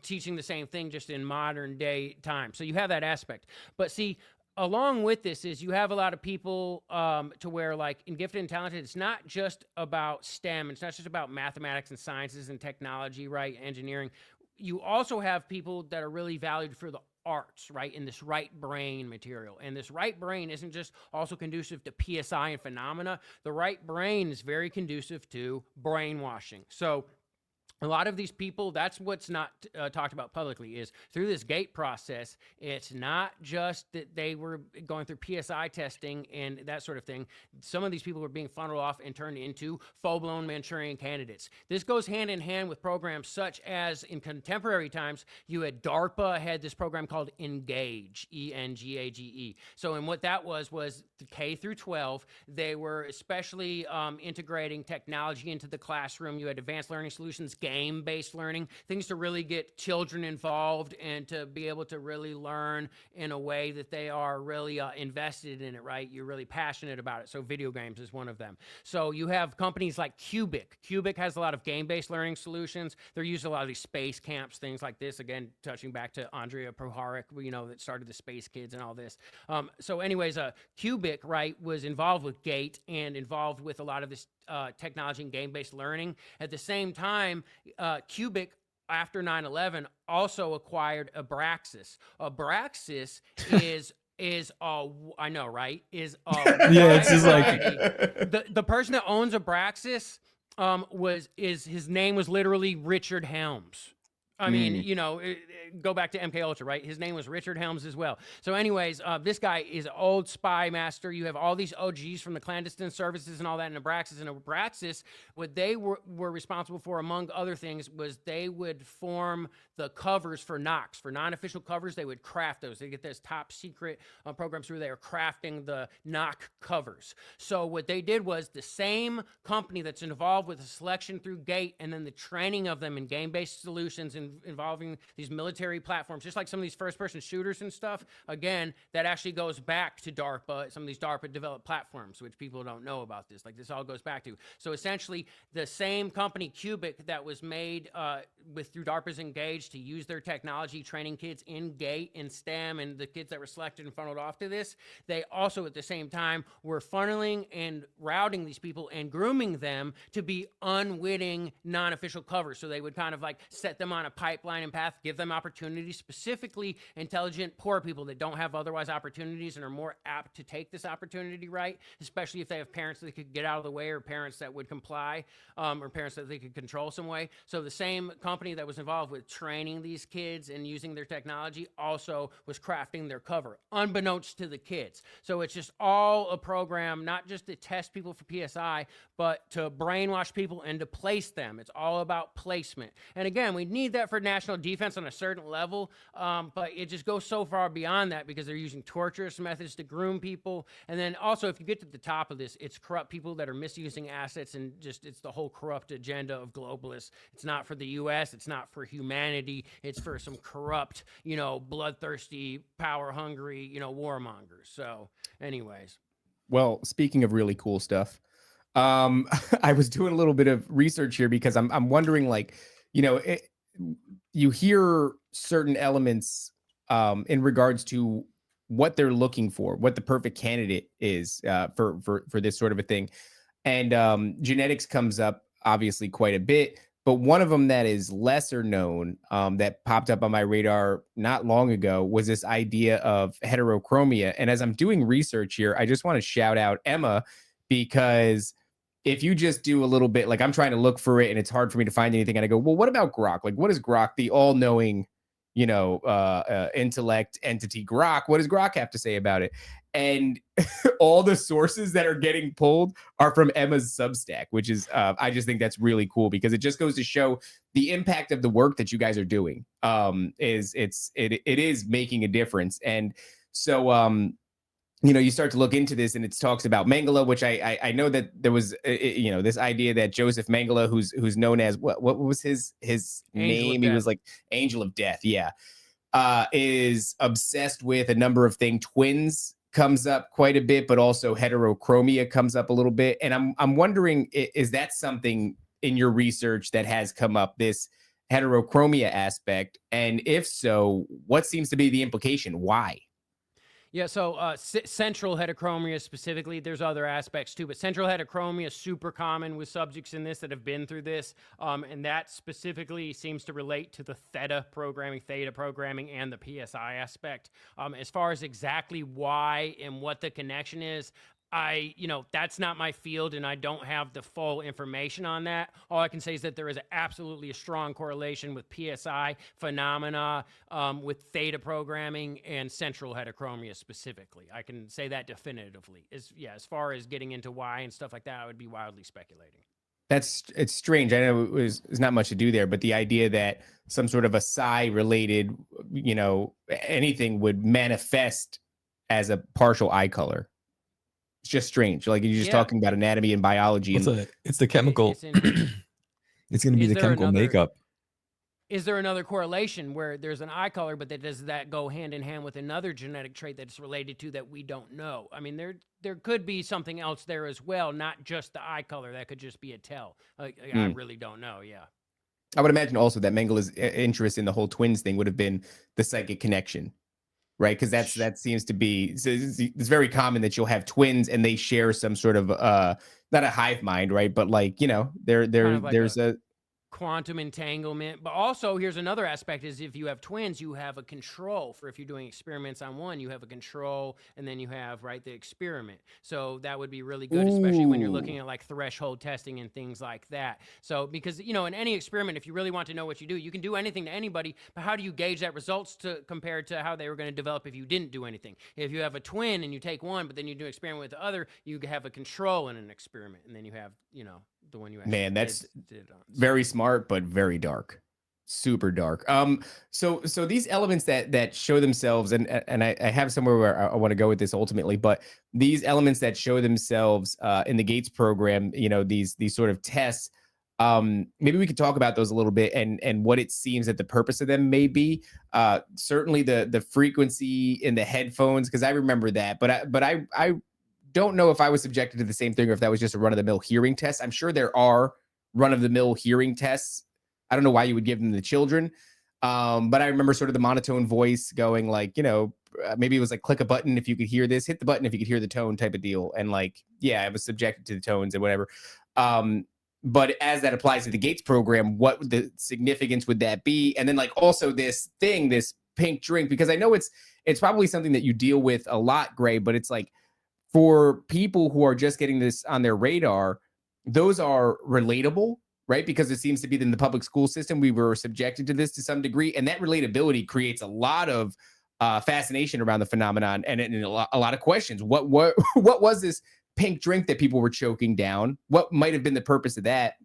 teaching the same thing, just in modern day time. So you have that aspect. But see, along with this is you have a lot of people to where, like, in gifted and talented, it's not just about STEM. It's not just about mathematics and sciences and technology, right? Engineering. You also have people that are really valued for the arts, right? In this right brain material. And this right brain isn't just also conducive to PSI and phenomena. The right brain is very conducive to brainwashing. So a lot of these people, that's what's not talked about publicly, is through this gate process, it's not just that they were going through PSI testing and that sort of thing. Some of these people were being funneled off and turned into full-blown Manchurian candidates. This goes hand in hand with programs such as, in contemporary times, you had DARPA had this program called Engage, E-N-G-A-G-E. So, and what that was K through 12. They were especially integrating technology into the classroom. You had advanced learning solutions, game-based learning, things to really get children involved and to be able to really learn in a way that they are really invested in it, right? You're really passionate about it. So video games is one of them. So you have companies like Cubic. Cubic has a lot of game-based learning solutions. They're used in a lot of these space camps, things like this. Again, touching back to Andrea Proharic, that started the Space Kids and all this. So anyways, Cubic, right, was involved with GATE and involved with a lot of this technology and game-based learning. At the same time, Cubic, after 9/11, also acquired Abraxas. Abraxas I know, right? Is yeah, it's just like the person that owns Abraxas his name was literally Richard Helms. I mean, go back to MK Ultra, right? His name was Richard Helms as well. So anyways, this guy is an old spy master. You have all these OGs from the clandestine services and all that in Abraxas. And Abraxas, what they were responsible for, among other things, was they would form the covers for Knox. For non-official covers, they would craft those. They get this top secret programs where they are crafting the knock covers. So what they did was the same company that's involved with the selection through GATE and then the training of them in game-based solutions involving these military platforms, just like some of these first-person shooters and stuff. Again, that actually goes back to DARPA, some of these DARPA-developed platforms, which people don't know about this. Like, this all goes back to. So essentially, the same company, Cubic, that was made through DARPA's Engage to use their technology, training kids in GATE and STEM, and the kids that were selected and funneled off to this, they also, at the same time, were funneling and routing these people and grooming them to be unwitting, non-official covers. So they would kind of like set them on a pipeline and path, give them opportunities, specifically intelligent, poor people that don't have otherwise opportunities and are more apt to take this opportunity, right? Especially if they have parents that could get out of the way or parents that would comply or parents that they could control some way. So the same company that was involved with training these kids and using their technology also was crafting their cover, unbeknownst to the kids. So it's just all a program, not just to test people for PSI, but to brainwash people and to place them. It's all about placement. And again, we need that for national defense on a certain level, but it just goes so far beyond that because they're using torturous methods to groom people. And then also, if you get to the top of this, it's corrupt people that are misusing assets and just, it's the whole corrupt agenda of globalists. It's not for the U.S., it's not for humanity, it's for some corrupt, bloodthirsty, power-hungry, warmongers. So, anyways. Well, speaking of really cool stuff, I was doing a little bit of research here because I'm wondering, like, you hear certain elements in regards to what they're looking for, what the perfect candidate is for this sort of a thing. And genetics comes up obviously quite a bit, but one of them that is lesser known that popped up on my radar not long ago was this idea of heterochromia. And as I'm doing research here, I just want to shout out Emma, because if you just do a little bit, like I'm trying to look for it and it's hard for me to find anything. And I go, well, what about Grok? Like, what is Grok, the all-knowing, intellect entity Grok? What does Grok have to say about it? And all the sources that are getting pulled are from Emma's Substack, which is, I just think that's really cool because it just goes to show the impact of the work that you guys are doing. It is making a difference. And so, you start to look into this and it talks about Mengele, which I know that there was, this idea that Joseph Mengele, who's known as what was his name? He was like Angel of Death. Yeah. Is obsessed with a number of things. Twins comes up quite a bit, but also heterochromia comes up a little bit. And I'm wondering, is that something in your research that has come up, this heterochromia aspect? And if so, what seems to be the implication? Why? Yeah, so central heterochromia specifically, there's other aspects too, but central heterochromia is super common with subjects in this that have been through this, and that specifically seems to relate to the theta programming, and the PSI aspect. As far as exactly why and what the connection is, That's not my field, and I don't have the full information on that. All I can say is that there is absolutely a strong correlation with PSI phenomena, with theta programming and central heterochromia specifically. I can say that definitively. As far as getting into why and stuff like that, I would be wildly speculating. It's strange. I know there's not much to do there, but the idea that some sort of a psi related, anything would manifest as a partial eye color. It's just strange. Like you're just talking about anatomy and biology. It's the chemical. It's going to be the chemical makeup. Is there another correlation where there's an eye color, but does that go hand in hand with another genetic trait that's related to that we don't know? I mean, there could be something else there as well, not just the eye color. That could just be a tell. I really don't know. Yeah. I would imagine also that Mengele's interest in the whole twins thing would have been the psychic connection, right? Because that seems to be, it's very common that you'll have twins and they share some sort of not a hive mind, right? But there's a quantum entanglement. But also here's another aspect is if you have twins, you have a control for if you're doing experiments on one, you have a control, and then you have the experiment. So that would be really good, especially when you're looking at threshold testing and things like that. So because in any experiment, if you really want to know what you do, you can do anything to anybody, but how do you gauge that results compared to how they were going to develop if you didn't do anything? If you have a twin and you take one, but then you do an experiment with the other, you have a control in an experiment, and then you have the one you actually that's did on. Very smart, but very dark, super dark. So these elements that show themselves, and I have somewhere where I want to go with this ultimately, but these elements that show themselves in the Gates program, these sort of tests, maybe we could talk about those a little bit and what it seems that the purpose of them may be. Certainly the frequency in the headphones, because I remember that, but I don't know if I was subjected to the same thing or if that was just a run-of-the-mill hearing test. I'm sure there are run-of-the-mill hearing tests. I don't know why you would give them to children. But I remember sort of the monotone voice going maybe it was click a button if you could hear this, hit the button if you could hear the tone type of deal. And I was subjected to the tones and whatever. But as that applies to the Gates program, what the significance would that be? And then also this pink drink, because I know it's probably something that you deal with a lot, Gray, but it's for people who are just getting this on their radar, those are relatable, right? Because it seems to be that in the public school system, we were subjected to this to some degree. And that relatability creates a lot of fascination around the phenomenon and a lot of questions. What was this pink drink that people were choking down? What might have been the purpose of that?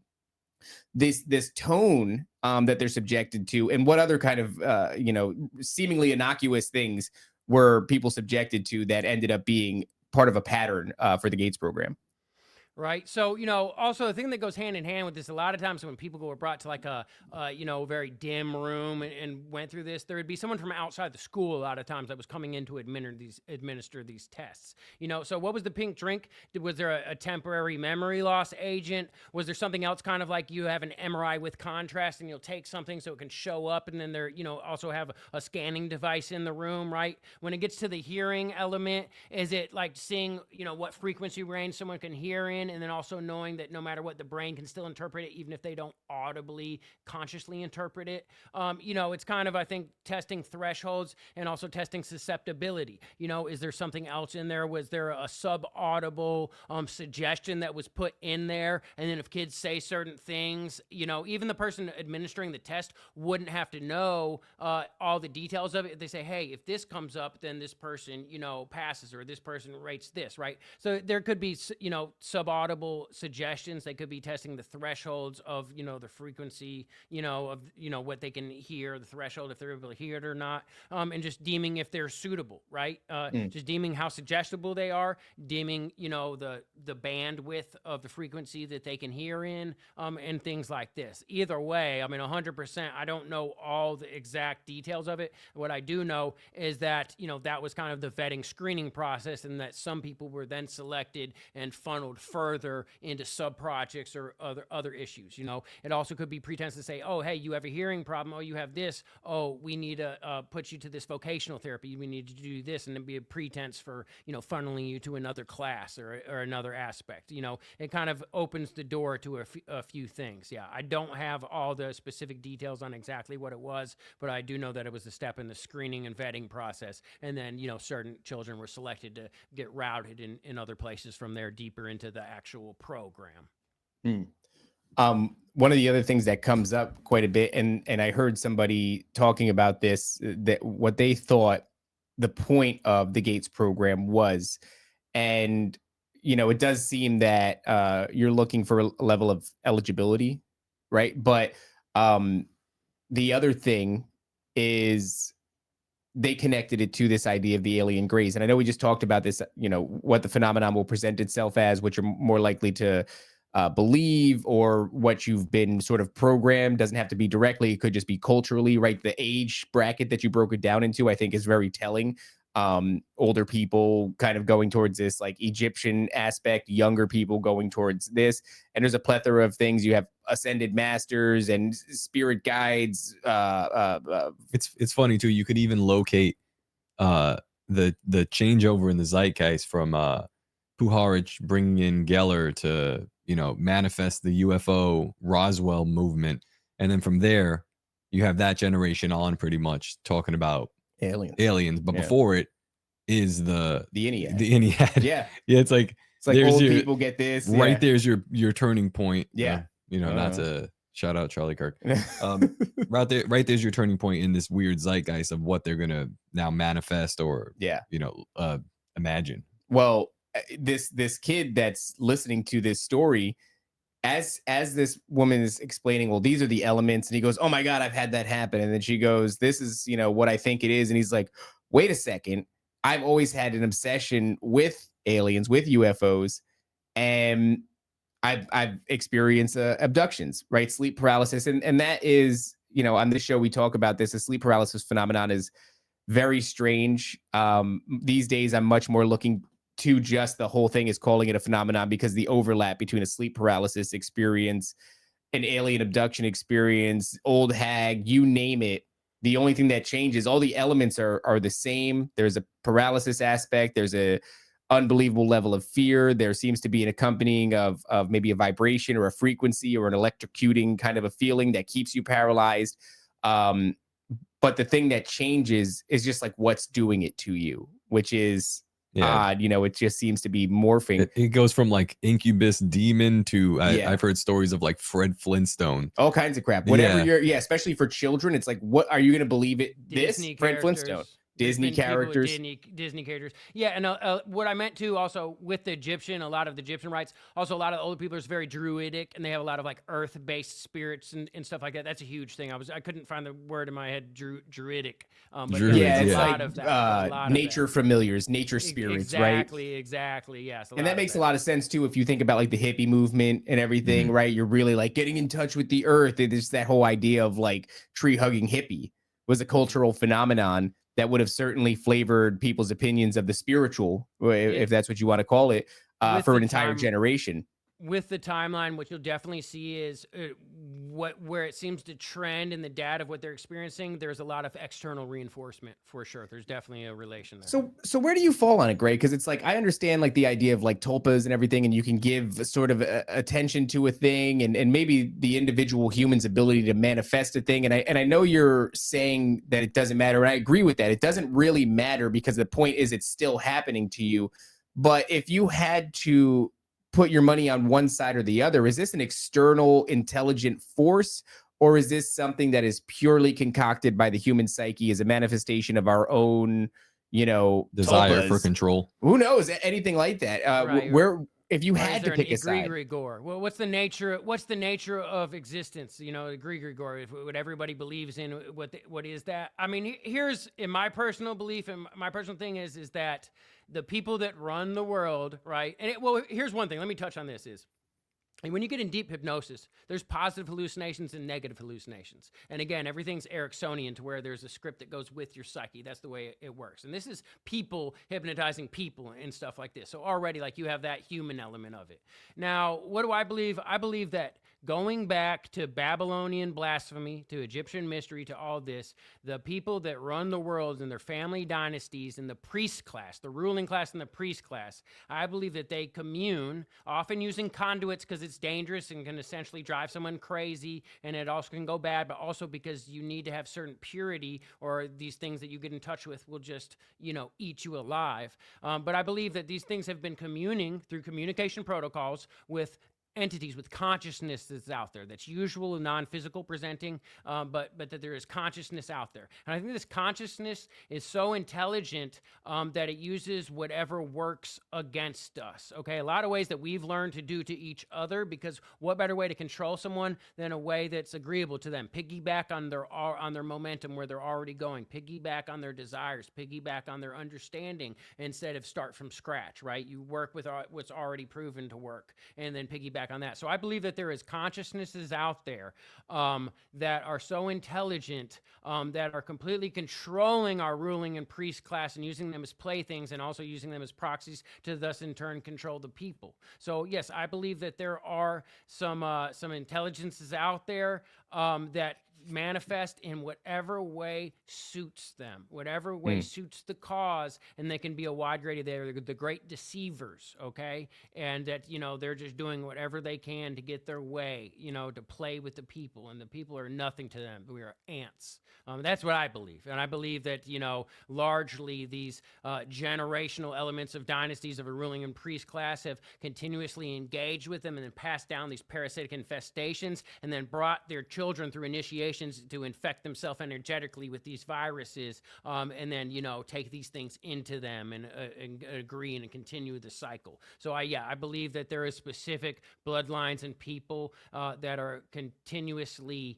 This tone that they're subjected to, and what other kind of, seemingly innocuous things were people subjected to that ended up being part of a pattern for the Gates program? Right. So, also the thing that goes hand in hand with this, a lot of times when people were brought to a very dim room and went through this, there would be someone from outside the school a lot of times that was coming in to administer these tests. So what was the pink drink? Was there a temporary memory loss agent? Was there something else kind of like you have an MRI with contrast and you'll take something so it can show up, and then there, also have a scanning device in the room, right? When it gets to the hearing element, is it seeing, what frequency range someone can hear in? And then also knowing that no matter what, the brain can still interpret it, even if they don't audibly, consciously interpret it. It's kind of, I think, testing thresholds and also testing susceptibility. Is there something else in there? Was there a sub-audible suggestion that was put in there? And then if kids say certain things, even the person administering the test wouldn't have to know all the details of it. They say, hey, if this comes up, then this person, passes, or this person rates this, right? So there could be, sub-audible suggestions. They could be testing the thresholds of, the frequency, of, what they can hear, the threshold, if they're able to hear it or not, and just deeming if they're suitable, right? Just deeming how suggestible they are, deeming, the bandwidth of the frequency that they can hear in, and things like this. Either way, 100%, I don't know all the exact details of it. What I do know is that, that was kind of the vetting screening process, and that some people were then selected and funneled first further into sub projects or other issues. You know, it also could be pretense to say, oh, hey, you have a hearing problem. Oh, you have this. Oh, we need to put you to this vocational therapy. We need to do this, and then be a pretense for, you know, funneling you to another class or another aspect. You know, it kind of opens the door to a few things. Yeah, I don't have all the specific details on exactly what it was, but I do know that it was a step in the screening and vetting process. And then, you know, certain children were selected to get routed in other places from there deeper into the actual program. One of the other things that comes up quite a bit, and I heard somebody talking about this, that what they thought the point of the Gates program was, and you know, it does seem that you're looking for a level of eligibility, right? But the other thing is they connected it to this idea of the alien grays. And I know we just talked about this, you know, what the phenomenon will present itself as, which you're more likely to believe, or what you've been sort of programmed. Doesn't have to be directly. It could just be culturally, right? The age bracket that you broke it down into, I think, is very telling. Older people kind of going towards this like Egyptian aspect, younger people going towards this. And there's a plethora of things. You have ascended masters and spirit guides. It's funny too. You could even locate the changeover in the zeitgeist from Puharich bringing in Geller to, you know, manifest the UFO Roswell movement, and then from there you have that generation on pretty much talking about aliens. But before it is the Ennead. Yeah, it's like old people get this right. There's your turning point. Yeah, you know, not to shout out Charlie Kirk. Right there's your turning point in this weird zeitgeist of what they're gonna now manifest or you know, imagine. Well, this kid that's listening to this story, as this woman is explaining, well, these are the elements, and he goes, oh my God, I've had that happen. And then she goes, this is, you know, what I think it is. And he's like, wait a second, I've always had an obsession with aliens, with UFOs, and I've experienced abductions, right? Sleep paralysis. And that is, you know, on this show we talk about this. The sleep paralysis phenomenon is very strange. These days I'm much more looking to just the whole thing is calling it a phenomenon, because the overlap between a sleep paralysis experience, an alien abduction experience, old hag, you name it, the only thing that changes, all the elements are the same. There's a paralysis aspect. There's a unbelievable level of fear. There seems to be an accompanying of maybe a vibration or a frequency or an electrocuting kind of a feeling that keeps you paralyzed. But the thing that changes is just like what's doing it to you, which is odd. You know, it just seems to be morphing. It goes from like incubus demon to I've heard stories of like Fred Flintstone, all kinds of crap. Whatever you're, especially for children, it's like, what are you going to believe it? Disney this Fred Flintstone. Disney characters. Disney characters. Yeah, and what I meant to also with the Egyptian, a lot of the Egyptian rites, also a lot of the older people are very druidic, and they have a lot of like earth-based spirits and stuff like that. That's a huge thing. I couldn't find the word in my head, druidic. But it's a like lot of that, nature familiars, nature spirits, right? Exactly. Yes, and that makes a lot of sense too if you think about like the hippie movement and everything, right? You're really like getting in touch with the earth. There's that whole idea of like tree hugging hippie was a cultural phenomenon that would have certainly flavored people's opinions of the spiritual, if that's what you want to call it, for an entire generation. With the timeline, what you'll definitely see is where it seems to trend in the data of what they're experiencing. There's a lot of external reinforcement for sure. There's definitely a relation there. So where do you fall on it, Greg? Because it's like, I understand like the idea of like tulpas and everything, and you can give sort of attention to a thing, and maybe the individual human's ability to manifest a thing. And I know you're saying that it doesn't matter, and I agree with that. It doesn't really matter, because the point is it's still happening to you. But if you had to put your money on one side or the other, is this an external intelligent force, or is this something that is purely concocted by the human psyche as a manifestation of our own, you know, desire for control? Who knows? Anything like that. Where, if you had to pick a side. Well, what's the nature of existence? You know, egregore, what everybody believes in, what is that? I mean, here's, in my personal belief, and my personal thing is that the people that run the world, right? And here's one thing, let me touch on this, is And when you get in deep hypnosis, there's positive hallucinations and negative hallucinations. And again, everything's Ericksonian to where there's a script that goes with your psyche. That's the way it works. And this is people hypnotizing people and stuff like this. So already, like, you have that human element of it. Now, what do I believe? I believe that going back to Babylonian blasphemy, to Egyptian mystery, to all this, the people that run the world and their family dynasties and the priest class, the ruling class and the priest class, I believe that they commune, often using conduits because it's dangerous and can essentially drive someone crazy, and it also can go bad, but also because you need to have certain purity, or these things that you get in touch with will just, eat you alive. But I believe that these things have been communing through communication protocols with entities, with consciousness that's out there, that's usual and non-physical presenting, but that there is consciousness out there. And I think this consciousness is so intelligent that it uses whatever works against us. Okay, a lot of ways that we've learned to do to each other, because what better way to control someone than a way that's agreeable to them? Piggyback on their momentum where they're already going, piggyback on their desires, piggyback on their understanding, instead of start from scratch, right? You work with what's already proven to work, and then piggyback on that. So I believe that there is consciousnesses out there that are so intelligent, that are completely controlling our ruling and priest class and using them as playthings, and also using them as proxies to thus in turn control the people. So yes, I believe that there are some intelligences out there that manifest in whatever way suits them, whatever way suits the cause, and they can be a wide variety. They're the great deceivers, okay? And that, they're just doing whatever they can to get their way, to play with the people, and the people are nothing to them. We are ants. That's what I believe. And I believe that, largely these generational elements of dynasties of a ruling and priest class have continuously engaged with them and then passed down these parasitic infestations, and then brought their children through initiations to infect themselves energetically with these viruses, and then, take these things into them and agree and continue the cycle. So I believe that there is specific bloodlines and people that are continuously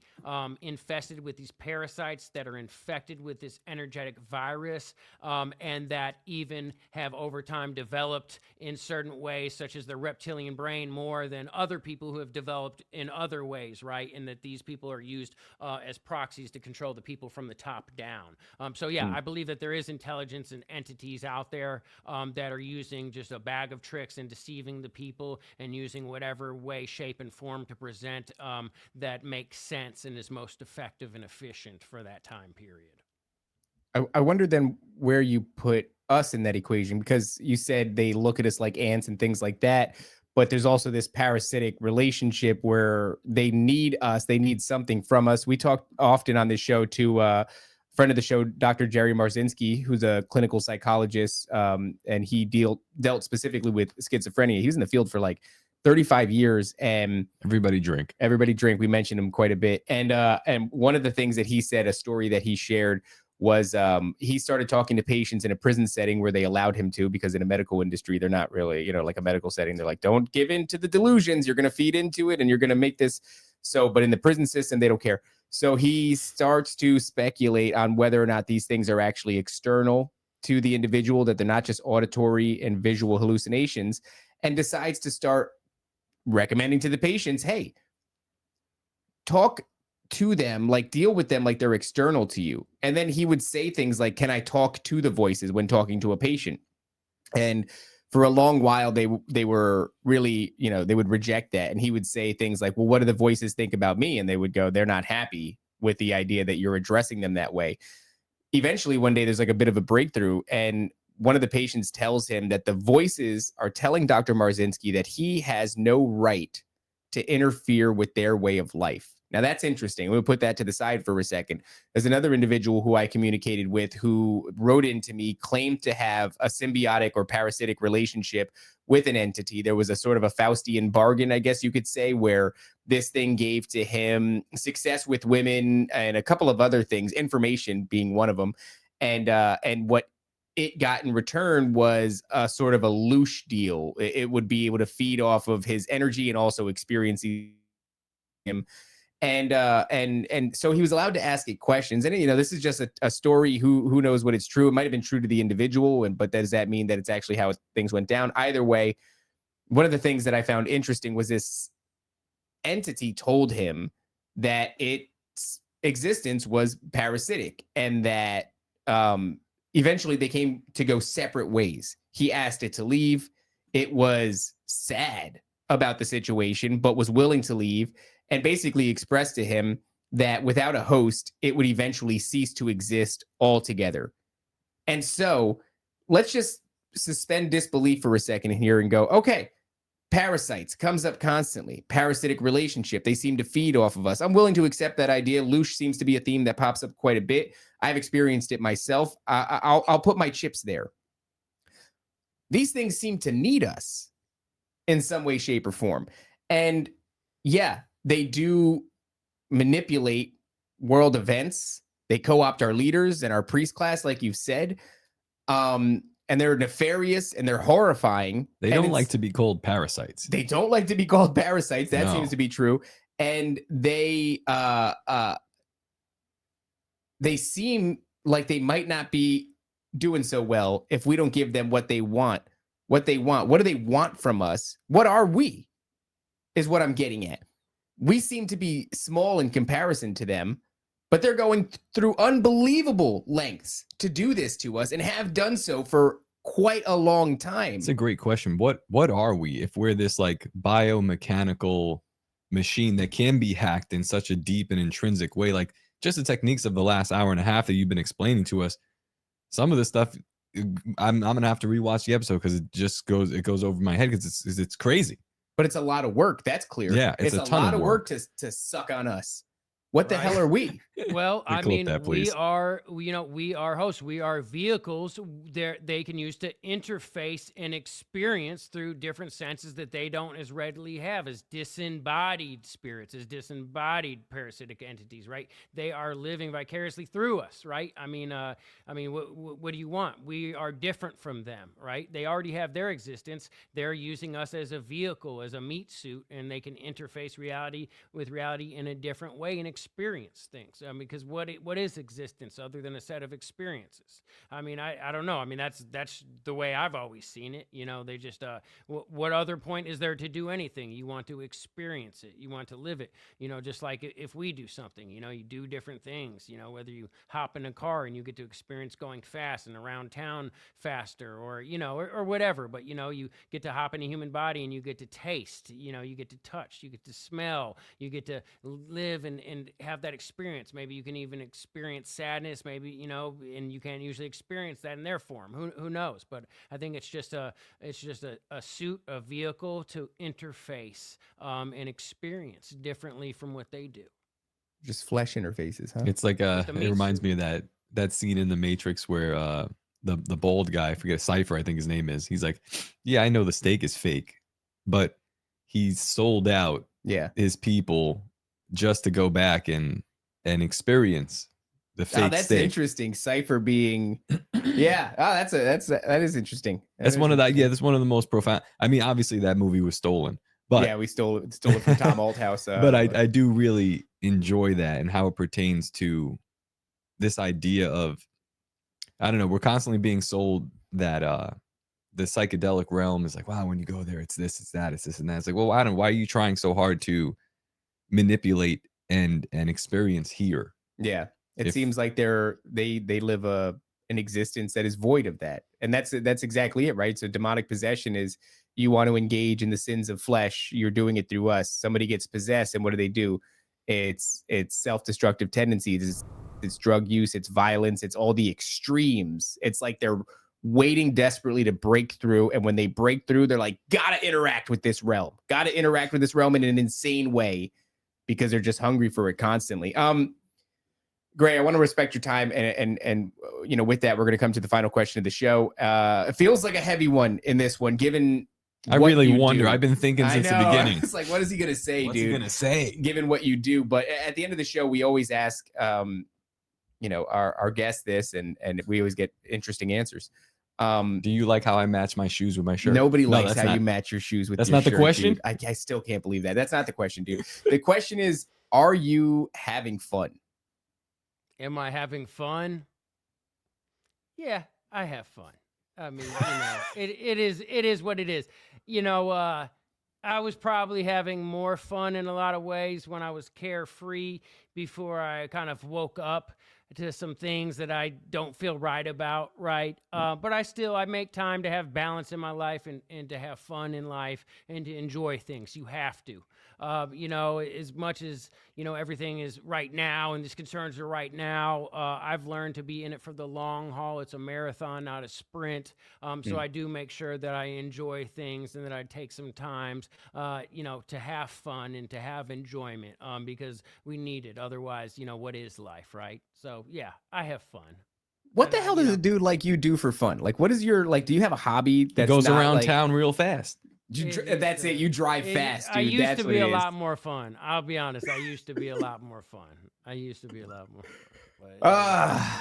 infested with these parasites, that are infected with this energetic virus, and that even have over time developed in certain ways, such as the reptilian brain, more than other people who have developed in other ways, right? And that these people are used as proxies to control the people from the top down. I believe that there is intelligence and entities out there that are using just a bag of tricks and deceiving the people, and using whatever way, shape, and form to present that makes sense and is most effective and efficient for that time period. I wonder then where you put us in that equation, because you said they look at us like ants and things like that. But there's also this parasitic relationship where they need us, they need something from us. We talk often on this show to a friend of the show, Dr. Jerry Marzinski, who's a clinical psychologist, and he dealt specifically with schizophrenia. He was in the field for like 35 years, and Everybody drink. We mentioned him quite a bit. And one of the things that he said, a story that he shared, was he started talking to patients in a prison setting where they allowed him to, because in a medical industry, they're not really, like a medical setting. They're like, don't give in to the delusions. You're going to feed into it and you're going to make this. So, but in the prison system, they don't care. So he starts to speculate on whether or not these things are actually external to the individual, that they're not just auditory and visual hallucinations, and decides to start recommending to the patients, hey, talk to them, like deal with them like they're external to you. And then he would say things like, can I talk to the voices when talking to a patient? And for a long while, they were really, they would reject that. And he would say things like, well, what do the voices think about me? And they would go, they're not happy with the idea that you're addressing them that way. Eventually, one day, there's like a bit of a breakthrough. And one of the patients tells him that the voices are telling Dr. Marzinski that he has no right to interfere with their way of life. Now, that's interesting. We'll put that to the side for a second. There's another individual who I communicated with who wrote into me, claimed to have a symbiotic or parasitic relationship with an entity. There was a sort of a Faustian bargain, I guess you could say, where this thing gave to him success with women and a couple of other things, information being one of them. And what it got in return was a sort of a loose deal. It would be able to feed off of his energy and also experiencing him. And so he was allowed to ask it questions. And, this is just a story. Who knows what it's true? It might have been true to the individual. But does that mean that it's actually how things went down? Either way, one of the things that I found interesting was this entity told him that its existence was parasitic and that eventually they came to go separate ways. He asked it to leave. It was sad about the situation, but was willing to leave, and basically expressed to him that without a host, it would eventually cease to exist altogether. And so let's just suspend disbelief for a second here and go, okay, parasites comes up constantly. Parasitic relationship. They seem to feed off of us. I'm willing to accept that idea. Loosh seems to be a theme that pops up quite a bit. I've experienced it myself. I'll put my chips there. These things seem to need us in some way, shape, or form. And yeah, they do manipulate world events. They co-opt our leaders and our priest class, like you've said. And they're nefarious and they're horrifying. They don't like to be called parasites. They don't like to be called parasites. That No. seems to be true. And they seem like they might not be doing so well if we don't give them what they want. What they want. What do they want from us? What are we? Is what I'm getting at. We seem to be small in comparison to them, but they're going through unbelievable lengths to do this to us and have done so for quite a long time. It's a great question. What are we if we're this like biomechanical machine that can be hacked in such a deep and intrinsic way? Like just the techniques of the last hour and a half that you've been explaining to us, some of the stuff I'm gonna have to rewatch the episode because it goes over my head because it's crazy. But it's a lot of work. That's clear. Yeah, it's a ton lot of of work to suck on us. What the hell are we? Well, I Recall mean, that, we please. are, we are hosts. We are vehicles they can use to interface and experience through different senses that they don't as readily have as disembodied spirits, as disembodied parasitic entities, right? They are living vicariously through us, right? I mean, what do you want? We are different from them, right? They already have their existence. They're using us as a vehicle, as a meat suit, and they can interface reality with reality in a different way and experience things. Because what is existence other than a set of experiences? I mean, I don't know. I mean, that's the way I've always seen it. You know, they just what other point is there to do anything? You want to experience it. You want to live it. You know, just like if we do something, you know, you do different things. You know, whether you hop in a car and you get to experience going fast and around town faster, or you know, or whatever. But you know, you get to hop in a human body and you get to taste. You know, you get to touch. You get to smell. You get to live and have that experience. Maybe you can even experience sadness, maybe, you know, and you can't usually experience that in their form. Who knows? But I think it's just a suit, a vehicle to interface and experience differently from what they do. Just flesh interfaces, huh? It's like Just a it meat reminds suit. me of that scene in the Matrix where the bald guy, I forget, Cypher, I think his name is. He's like, yeah, I know the steak is fake, but he's sold out Yeah. his people just to go back and experience the fake That's steak. interesting. Cypher being, yeah. Oh, that is interesting. That's one of that's one of the most profound. I mean, obviously that movie was stolen, but yeah, we stole it from Tom Althouse. but I do really enjoy that and how it pertains to this idea of, I don't know, we're constantly being sold that the psychedelic realm is like, wow, when you go there, it's this, it's that, it's this and that. It's like, well, I don't know, why are you trying so hard to manipulate and experience here? Yeah, it seems like they live an existence that is void of that, and that's exactly it, right? So demonic possession is, you want to engage in the sins of flesh, you're doing it through us. Somebody gets possessed, and what do? It's self-destructive tendencies. It's drug use, it's violence, it's all the extremes. It's like they're waiting desperately to break through, and when they break through, they're like, gotta interact with this realm in an insane way, because they're just hungry for it constantly. Gray, I want to respect your time, and you know, with that, we're going to come to the final question of the show. It feels like a heavy one in this one, given I what really you wonder. do. I've been thinking since the beginning. It's like, what is he going to say, What's dude? he gonna say? Given what you do, but at the end of the show, we always ask, you know, our guests this, and we always get interesting answers. Do you like how I match my shoes with my shirt? Nobody No, likes that's how not- you match your shoes with that's your not the shirt, question? dude. I still can't believe that. That's not the question, dude. The question is, are you having fun? Am I having fun? Yeah, I have fun. I mean, you know, it is what it is. You know, I was probably having more fun in a lot of ways when I was carefree before I kind of woke up to some things that I don't feel right about, right? But I make time to have balance in my life and to have fun in life and to enjoy things. You have to. As much as, everything is right now and these concerns are right now, I've learned to be in it for the long haul. It's a marathon, not a sprint. So I do make sure that I enjoy things and that I take some times, to have fun and to have enjoyment, because we need it. Otherwise, what is life, right? So yeah, I have fun. What the hell does a dude like you do for fun? Like, what is your, do you have a hobby that goes around town real fast? That's it. You drive fast, dude. I used That's to be what a it lot is. more fun. I'll be honest. I used to be a lot more fun.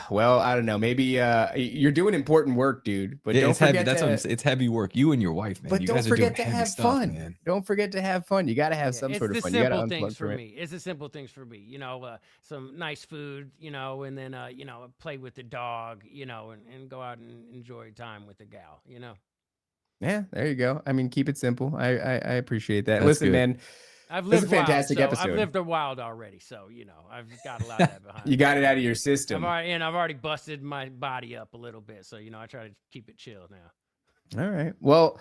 Well, I don't know. Maybe you're doing important work, dude. But don't it's heavy. forget That's what I'm saying. It's heavy work. You and your wife, man. But you don't guys forget are to doing have heavy fun. stuff, man. Don't forget to have fun. You got to have some sort of fun. You got to unplug from it. It's the simple things for me. Some nice food, and then play with the dog, and go out and enjoy time with the gal, Yeah, there you go. I mean, keep it simple. I appreciate that. That's Listen, good. man. I've This lived is a fantastic wild, so episode. I've lived a wild already, so I've got a lot of that behind. You got it out of your system. I've already busted my body up a little bit, so I try to keep it chill now. All right. Well,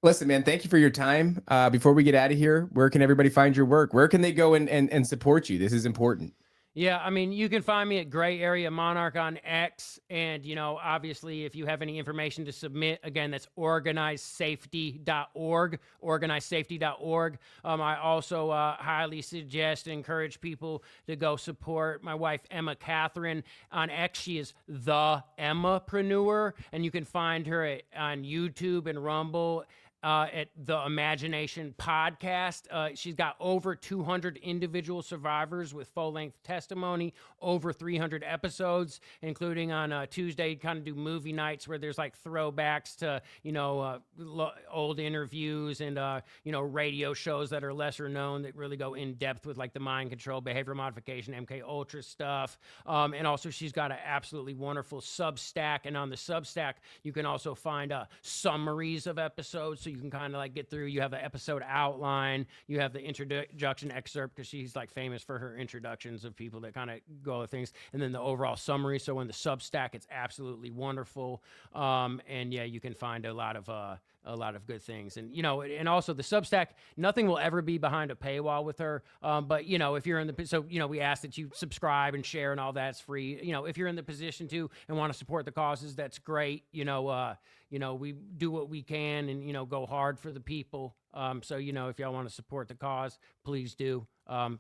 listen, man, thank you for your time. Before we get out of here, where can everybody find your work? Where can they go and support you? This is important. Yeah, I mean, you can find me at Grey Area Monarch on X. And, obviously, if you have any information to submit, again, that's organizesafety.org, organizesafety.org. I also highly suggest and encourage people to go support my wife, Emma Catherine. On X, she is the Emmapreneur, and you can find her on YouTube and Rumble. At the Imagination podcast. She's got over 200 individual survivors with full-length testimony, over 300 episodes, including on Tuesday, kind of do movie nights where there's like throwbacks to, old interviews and, radio shows that are lesser known that really go in depth with like the mind control, behavior modification, MK Ultra stuff. And also she's got an absolutely wonderful Substack. And on the Substack, you can also find summaries of episodes. So you can kind of like get through. You have the episode outline. You have the introduction excerpt because she's like famous for her introductions of people that kind of go with things, and then the overall summary. So in the Substack, it's absolutely wonderful. And yeah, you can find a lot of good things. And and also the Substack, nothing will ever be behind a paywall with her. But if you're in the we ask that you subscribe and share and all that's free. If you're in the position to and want to support the causes, that's great. We do what we can and, go hard for the people. So, if y'all want to support the cause, please do. Same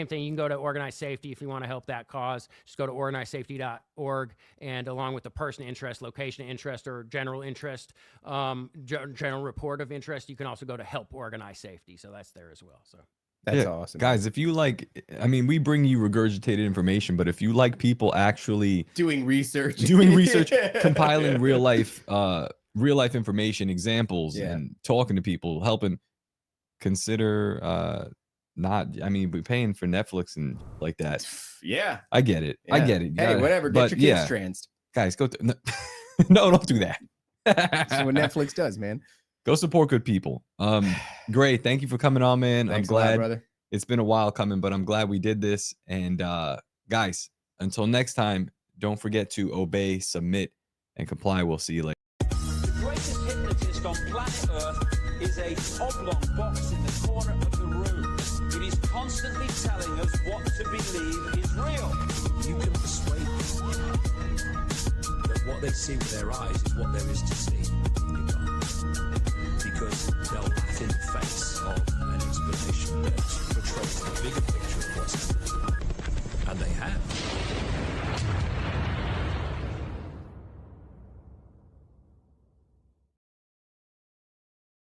thing, you can go to Organized Safety if you want to help that cause. Just go to organizesafety.org, and along with the person interest, location interest, or general interest, general report of interest, you can also go to Help Organize Safety. So that's there as well. So. That's awesome. Guys, if you we bring you regurgitated information, but if you like people actually doing research, compiling real life information, examples, and talking to people, helping, consider we're paying for Netflix and like that. Yeah. I get it. Yeah. I get it. Hey, whatever. Get your kids transed. Guys, go no, don't do that. That's what Netflix does, man. Go support good people. Great. Thank you for coming on, man. Thanks I'm glad, a lot, brother. It's been a while coming, but I'm glad we did this. And guys, until next time, don't forget to obey, submit, and comply. We'll see you later. The greatest hypnotist on planet Earth is a oblong box in the corner of the room. It is constantly telling us what to believe is real. You can persuade them that what they see with their eyes is what there is to see. You can't. Because they'll laugh in the face.